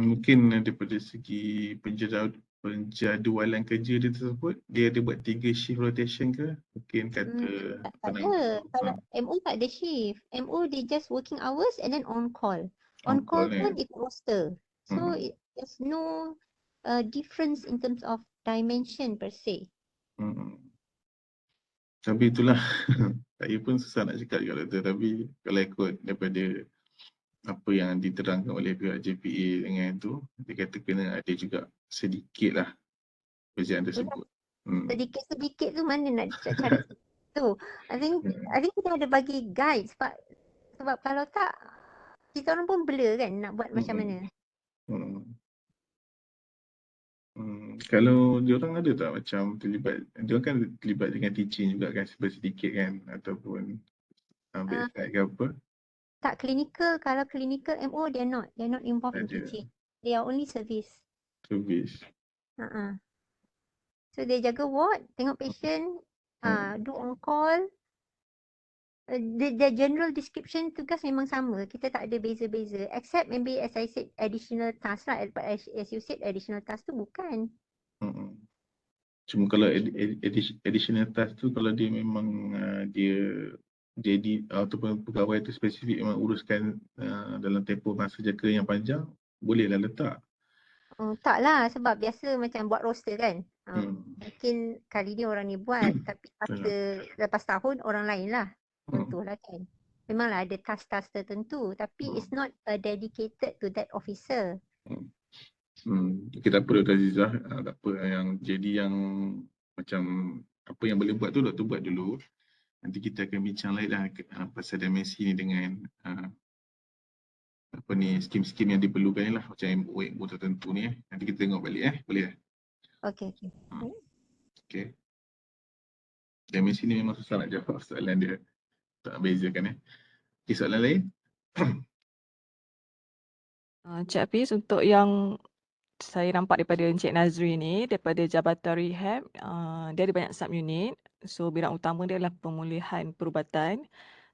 Mungkin daripada segi penjadualan kerja dia tersebut, dia ada buat 3 shift rotation ke? Mungkin kata Tak ada. Kalau MO tak ada shift. MO they just working hours and then on call. On call pun ikut roster. So there's no difference in terms of dimension per se. Tapi itulah saya pun susah nak cakap juga doktor, tapi kalau ikut daripada apa yang diterangkan oleh pihak JPA dengan tu, dia kata kena ada juga sedikit lah perbezaan tersebut. Sedikit-sedikit tu mana nak cara tu. I think kita ada bagi guide sebab kalau tak kita orang pun blur kan nak buat macam mana. Kalau diorang ada tak macam terlibat, diorang kan terlibat dengan teaching juga kan sedikit kan, ataupun website ke apa? Tak clinical, kalau clinical MO they're not involved in Ada. teaching. They are only service. Service. So dia jaga ward, tengok patient, do on call. The general description tugas memang sama. Kita tak ada beza-beza. Except maybe as I said additional task lah. But as you said additional task tu bukan. Cuma kalau additional task tu kalau dia memang dia jadi ataupun pegawai tu spesifik memang uruskan dalam tempoh masa jangka yang panjang, bolehlah letak. Tak lah sebab biasa macam buat roster kan. Mungkin kali ni orang ni buat tapi lepas tahun orang lain lah. Contohlah kan. Memanglah ada task-task tertentu tapi it's not dedicated to that officer. Okay, tak apa Dr. Azizah, tak apa yang jadi yang macam apa yang boleh buat tu doktor buat dulu. Nanti kita akan bincang lain lah pasal dimensi ni dengan apa ni skim-skim yang diperlukan ni lah macam MO tertentu ni Nanti kita tengok balik boleh? Okay. Okay. Dimensi ni memang susah nak jawab soalan dia. Tak bezakan Okay, soalan lain? Cik Hafiz, untuk yang saya nampak daripada Encik Nazri ni, daripada Jabatan Rehab, dia ada banyak sub-unit. So, bidang utama dia adalah pemulihan perubatan.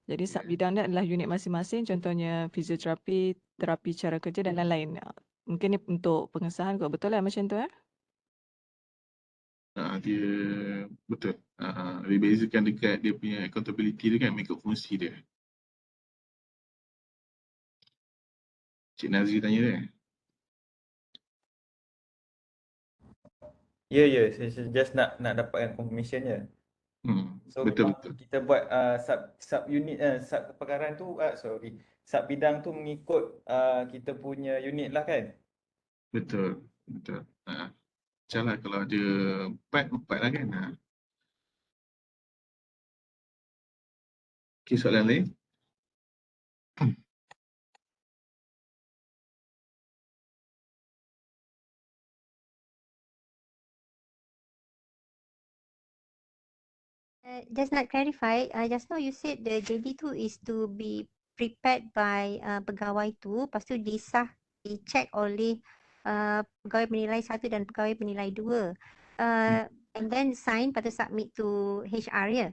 Jadi, sub-bidang dia adalah unit masing-masing, contohnya fisioterapi, terapi cara kerja dan lain-lain. Mungkin ni untuk pengesahan kot, betul lah macam tu Dia betul. Dia bezakan dekat dia punya accountability tu kan, mengikut fungsi dia. Cik Nazri tanya dia. Ya, saya just nak dapatkan confirmation je. So Betul. kita buat sub unit sub kepakaran tu sub bidang tu mengikut kita punya unit lah kan. Betul. Macam lah kalau ada 4 lah kan. Okay, soalan lain? Just nak clarify, just now you said the JD tu is to be prepared by pegawai tu, lepas tu disah, dicek oleh pegawai penilai 1 dan pegawai penilai 2. And then sign, lepas tu submit to HR ya?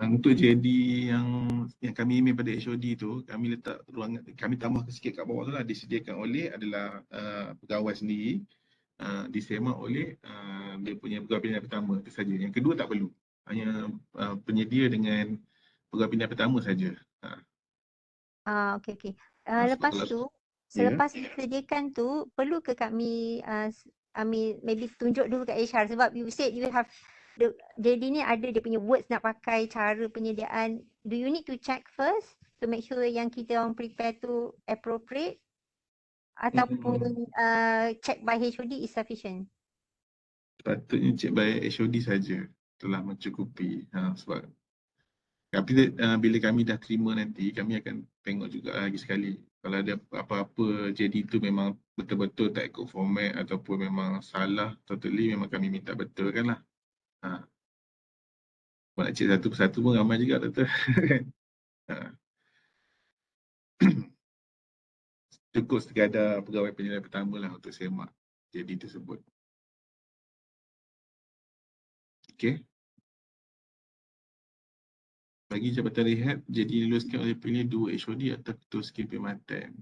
Untuk JD yang kami email pada HOD tu, kami letak ruangan, kami tambahkan sikit kat bawah tu lah, disediakan oleh adalah pegawai sendiri, disemak oleh dia punya pegawai penilai pertama itu saja. Yang kedua tak perlu. Hanya penyedia dengan pegawai penilai pertama saja. Okay. Lepas tu, selepas disediakan tu, perlu ke kami maybe tunjuk dulu kat HR sebab you said you have JD ni ada dia punya words nak pakai, cara penyediaan. Do you need to check first to make sure yang kita orang prepare tu appropriate? Ataupun check by HOD is sufficient? Patutnya check by HOD saja. Itulah mencukupi. Sebab tapi bila kami dah terima nanti, kami akan tengok juga lagi sekali. Kalau ada apa-apa JD tu memang betul-betul tak ikut format ataupun memang salah totally, memang kami minta betulkan lah. Nak cek satu persatu pun ramai juga betul. cukup sekadar pegawai penilaian pertama lah untuk semak JD tersebut. Okey. Bagi Jabatan Rehab, JD diluluskan oleh pilih 2 HOD atau ketua skim perkhidmatan.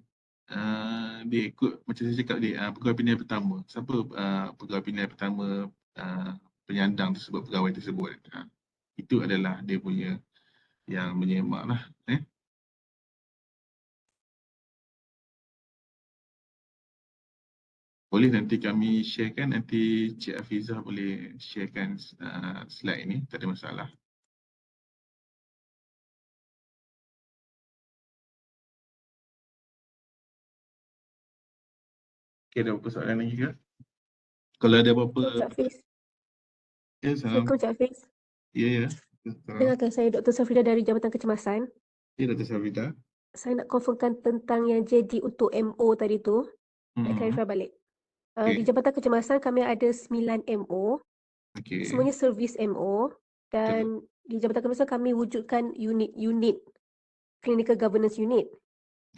Dia ikut macam saya cakap tadi, pegawai pilihan pertama. Siapa pegawai pilihan pertama penyandang tersebut, pegawai tersebut. Itu adalah dia punya yang menyemak lah. Boleh nanti kami sharekan, nanti Cik Hafizah boleh sharekan slide ni, tak ada masalah. Okay, ada apa soalan lagi ke? Kalau ada apa-apa, Cik Hafiz. ya salam. Assalamualaikum Cik Hafiz. Ya, ya. Dengarkan saya Dr. Safrida dari Jabatan Kecemasan. Ya, Dr. Safrida. Saya nak confirmkan tentang yang JD untuk MO tadi tu. Nak clarify balik. Di Jabatan Kecemasan kami ada 9 MO. Okey. Semuanya servis MO. Dan di Jabatan Kecemasan kami wujudkan unit-unit Clinical Governance Unit.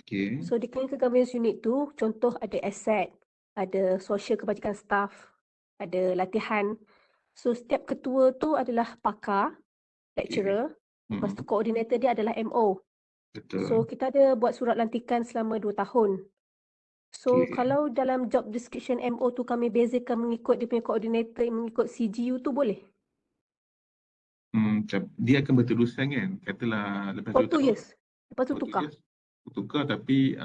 Okey. So di Clinical Governance Unit tu contoh ada aset, ada sosial kebajikan staff, ada latihan. So setiap ketua tu adalah pakar, lecturer. Lepas tu koordinator dia adalah MO. Betul. So kita ada buat surat lantikan selama 2 tahun. So kalau dalam job description MO tu kami bezakan mengikut dia punya koordinator, mengikut CGU tu boleh? Dia akan berterusan kan? Katalah lepas For 2 2 tahun. years. Lepas tu for 2 tukar. years, tukar tapi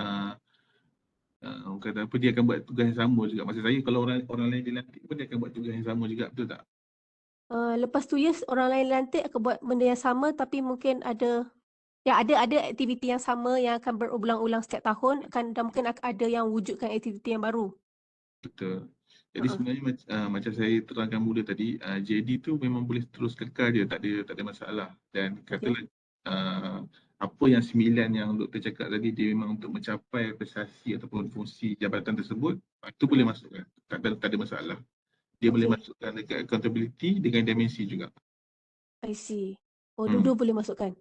orang kata apa, dia akan buat tugas yang sama juga. Maksud saya kalau orang lain dilantik pun dia akan buat tugas yang sama juga, betul tak? Lepas 2 years orang lain lantik akan buat benda yang sama tapi mungkin ada ada aktiviti yang sama yang akan berulang-ulang setiap tahun dan mungkin ada yang wujudkan aktiviti yang baru. Betul. Jadi sebenarnya macam saya terangkan mula tadi, JD tu memang boleh terus kekal je, tak ada masalah. Dan katalah apa yang 9 yang doktor cakap tadi, dia memang untuk mencapai prestasi ataupun fungsi jabatan tersebut, itu boleh masukkan. Tak ada masalah. Dia boleh masukkan dekat accountability dengan dimensi juga. I see. Oh, dua-dua boleh masukkan.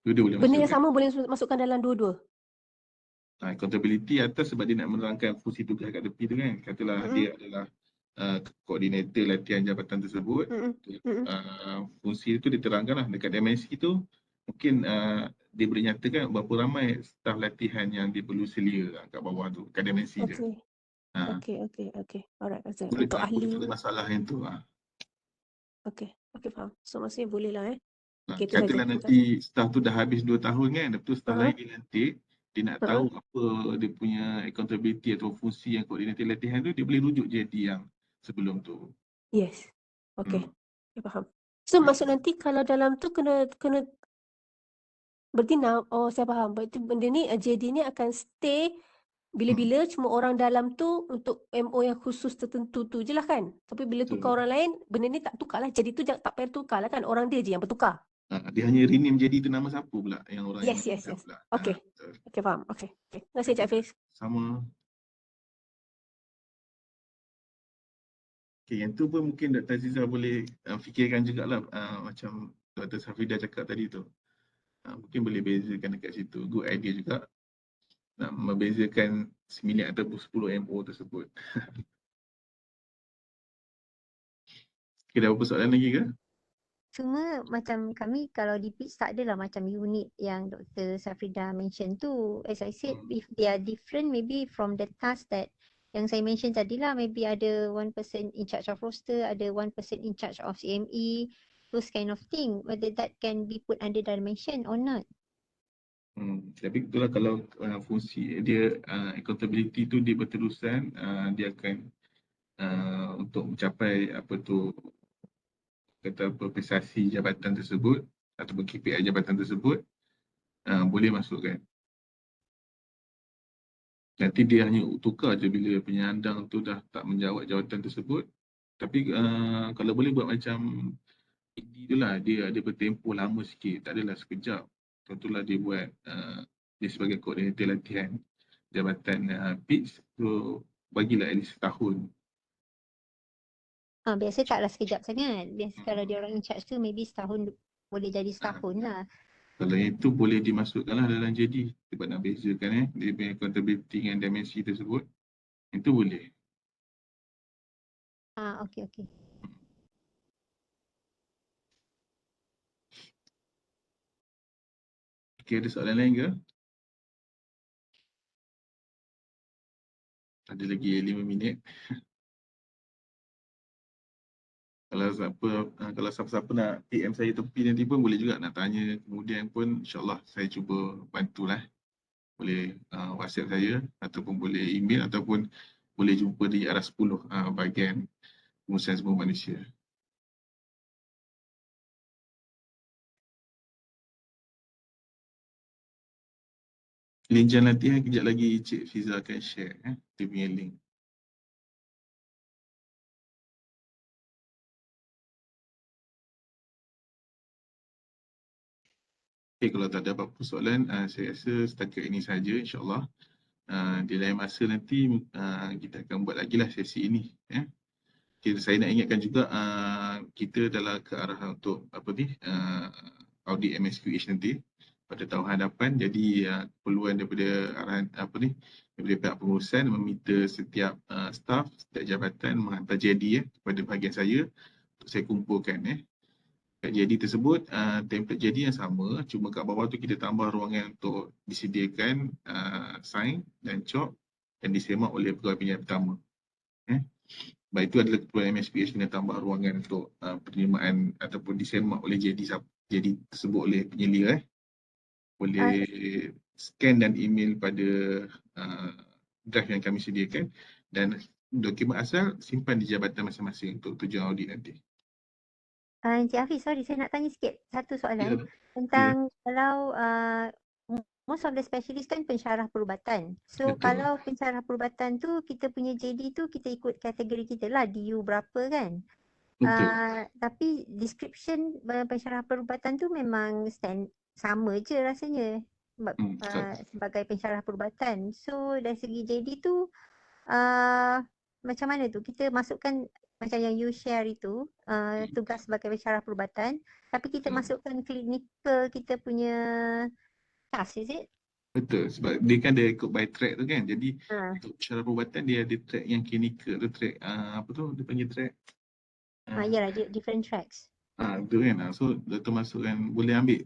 Dua-dua boleh Benda yang masukkan. sama boleh masukkan dalam dua-dua. Accountability atas sebab dia nak menerangkan fungsi tugas kat tepi tu kan. Katalah dia adalah koordinator latihan jabatan tersebut. Fungsi itu diterangkan lah dekat dimensi tu. Mungkin dia boleh nyatakan berapa ramai staf latihan yang dia perlu selia kat bawah tu, kat dimensi dia. Okay. Alright. Boleh Untuk tak ahli. ada masalah yang tu. Okay, faham. So maksudnya boleh lah Okay, tu Katalah saja. nanti staf tu dah habis 2 tahun kan, lepas tu staf lain dilantik, dia nak tahu apa dia punya accountability atau fungsi yang koordinator latihan tu, dia boleh rujuk JD yang sebelum tu. Yes. Okay. Faham. So maksud nanti kalau dalam tu kena berarti saya faham. Berarti benda ni JD ni akan stay bila-bila, cuma orang dalam tu untuk MO yang khusus tertentu tu je lah kan. Tapi bila tukar orang lain, benda ni tak tukar lah. JD tu tak payah tukar lah kan. Orang dia je yang bertukar. Dia hanya rename JD tu nama siapa pula yang orang Yes. yang pula. Okay. Okay, faham. Okay. Terima kasih Cik Hafiz. Sama. Okay, yang tu pun mungkin Dr. Aziza boleh fikirkan jugalah macam Dr. Safrida cakap tadi tu. Mungkin boleh bezakan dekat situ. Good idea juga. Nak membezakan 9 ataupun 10 MO tersebut. Ada apa soalan lagi ke? Cuma macam kami kalau di PITS tak adalah macam unit yang Dr. Safrida mention tu. As I said, if they are different maybe from the task that yang saya mention tadi lah, maybe ada one person in charge of roster, ada one person in charge of CME, those kind of thing. Whether that can be put under dimension or not. Tapi itulah kalau fungsi dia accountability tu dia berterusan, dia akan untuk mencapai apa tu kata prestasi jabatan tersebut ataupun KPI jabatan tersebut boleh masukkan. Nanti dia hanya tukar je bila penyandang tu dah tak menjawat jawatan tersebut. Tapi kalau boleh buat macam ini tu lah, dia ada bertempoh lama sikit, tak adalah sekejap. Contohlah dia buat dia sebagai koordinator latihan jabatan PITS tu bagilah at least setahun. Biasa taklah sekejap sangat. Biasa kalau dia orang in charge tu maybe setahun boleh jadi setahun lah. Kalau itu boleh dimasukkanlah dalam JD. Sebab nak bezakan dia punya accountability dengan dimensi tersebut. Itu boleh. Okey. Okey, ada soalan lain ke? Ada lagi 5 minit. Kalau siapa-siapa nak PM saya tepi nanti pun boleh juga nak tanya, kemudian pun insyaAllah saya cuba bantulah. Boleh WhatsApp saya ataupun boleh email ataupun boleh jumpa di arah 10 bahagian pengurusan sumber manusia. Linjan latihan kejap lagi Cik Fiza akan share dia punya link. Okay, kalau tak ada apa-apa soalan, saya rasa setakat ini saja insyaAllah. Di lain masa nanti kita akan buat lagi lah sesi ini. Saya nak ingatkan juga kita dalam ke arah untuk audit MSQH nanti pada tahun hadapan. Jadi keperluan daripada arahan daripada pihak pengurusan meminta setiap staf, setiap jabatan menghantar JD kepada bahagian saya untuk saya kumpulkan. Kat JD tersebut template JD yang sama, cuma kat bawah tu kita tambah ruangan untuk disediakan sign dan chalk dan disemak oleh pegawai penilaian pertama. Baik, itu adalah keperluan MSPH kena tambah ruangan untuk penerimaan ataupun disemak oleh JD tersebut oleh penyelia. Boleh scan dan email pada drive yang kami sediakan dan dokumen asal simpan di jabatan masing-masing untuk tujuan audit nanti. Encik Hafiz, sorry, saya nak tanya sikit satu soalan tentang kalau most of the specialist kan pensyarah perubatan. So Betul. kalau pensyarah perubatan tu kita punya JD tu kita ikut kategori kita lah, DU berapa kan. Betul. Tapi description pensyarah perubatan tu memang sama je rasanya sebagai pensyarah perubatan. So dari segi JD tu macam mana tu? Kita masukkan macam yang you share itu tugas sebagai pensyarah perubatan, tapi kita masukkan clinical kita punya task, is it? Betul, sebab dia kan dia ikut by track tu kan. Jadi untuk pensyarah perubatan dia ada track yang clinical tu, track dia panggil track Yalah, different tracks. Itu kan. So Dr. masukkan, boleh ambil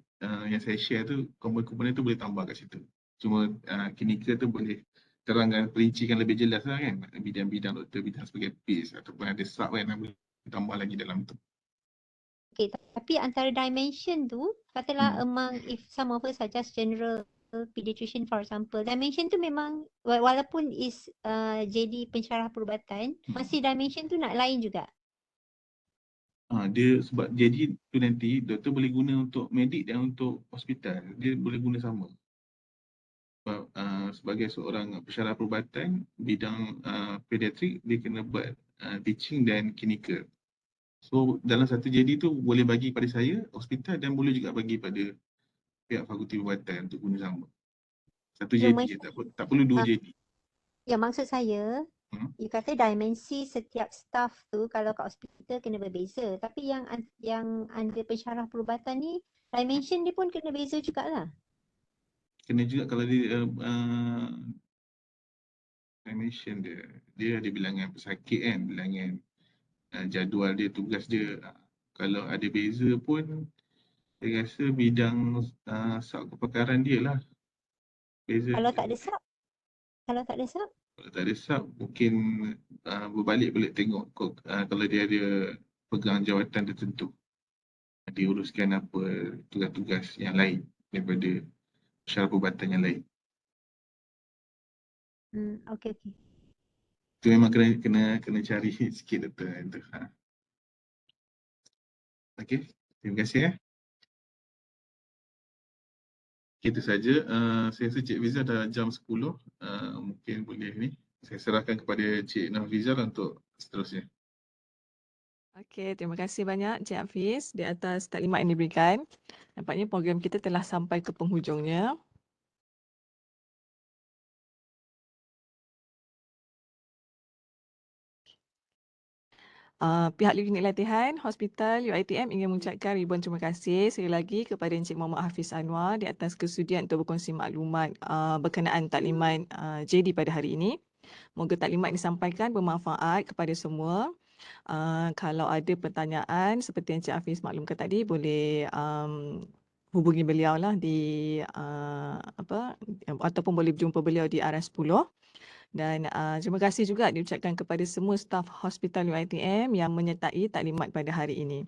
yang saya share tu, komponen-komponen tu boleh tambah kat situ. Cuma clinical tu boleh terangkan, perincikan lebih jelas lah kan. Bidang-bidang doktor, bidang sebagai PACE ataupun ada sub kan yang boleh tambah lagi dalam tu. Okay, tapi antara dimension tu, katalah among if some of us are just general pediatrician for example, dimension tu memang walaupun is JD pensyarah perubatan, masih dimension tu nak lain juga. Dia sebab JD tu nanti doktor boleh guna untuk medik dan untuk hospital, dia boleh guna sama. Sebab sebagai seorang pensyarah perubatan bidang pediatrik, dia kena buat teaching dan clinical. So dalam satu JD tu boleh bagi pada saya hospital dan boleh juga bagi pada pihak fakulti perubatan untuk guna sama. Satu JD je, tak perlu dua JD. Ya, maksud saya you kata dimensi setiap staff tu kalau kat hospital kena berbeza, tapi yang under pensyarah perubatan ni dimension dia pun kena beza jugalah. Kena juga kalau dia dimension dia ada bilangan pesakit kan, bilangan jadual dia, tugas dia. Kalau ada beza pun saya rasa bidang sub kepakaran dia lah. Beza. Kalau tak ada sub? Kalau tak ada sub mungkin berbalik boleh tengok kalau dia ada pegang jawatan tertentu. Dia uruskan apa tugas-tugas yang lain daripada pensyarah perubatan yang lain. Okey. Itu memang kena cari sikit betul. Okey, terima kasih. Itu saja. Saya rasa Cik Fiza dah jam 10. Mungkin boleh ni. Saya serahkan kepada Cik Nafizah untuk seterusnya. Okey, terima kasih banyak Cik Hafiz di atas taklimat yang diberikan. Nampaknya program kita telah sampai ke penghujungnya. Pihak unit latihan, hospital, UiTM ingin mengucapkan ribuan terima kasih sekali lagi kepada Encik Muhammad Hafiz Anwar di atas kesudian untuk berkongsi maklumat berkenaan taklimat JD pada hari ini. Moga taklimat disampaikan bermanfaat kepada semua. Kalau ada pertanyaan seperti Encik Hafiz maklumkan tadi, boleh hubungi beliau lah di ataupun boleh jumpa beliau di RS10. Dan terima kasih juga diucapkan kepada semua staf hospital UiTM yang menyertai taklimat pada hari ini.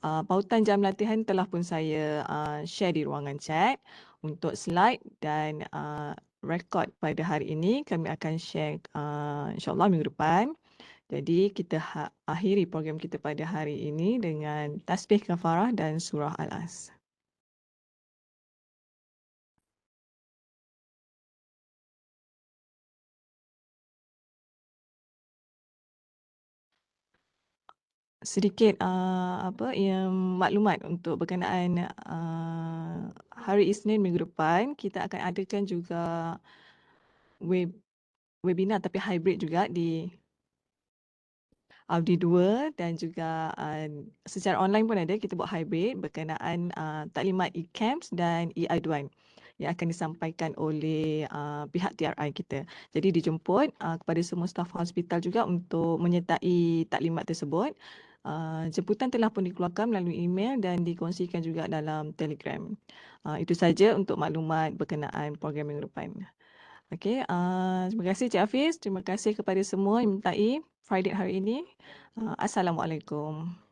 Pautan jam latihan telah pun saya share di ruangan chat. Untuk slide dan rekod pada hari ini kami akan share insyaAllah minggu depan. Jadi kita akhiri program kita pada hari ini dengan tasbih kafarah dan surah Al-As. Sedikit maklumat untuk berkenaan hari Isnin minggu depan, kita akan adakan juga webinar tapi hybrid juga di Audi 2 dan juga secara online pun ada, kita buat hybrid berkenaan taklimat e-camps dan e-aduan yang akan disampaikan oleh pihak TRI kita. Jadi dijemput kepada semua staf hospital juga untuk menyertai taklimat tersebut. Jemputan telah pun dikeluarkan melalui email dan dikongsikan juga dalam Telegram. Itu saja untuk maklumat berkenaan program minggu depan. Okey, terima kasih Cik Hafiz. Terima kasih kepada semua yang menyertai Friday hari ini. Assalamualaikum.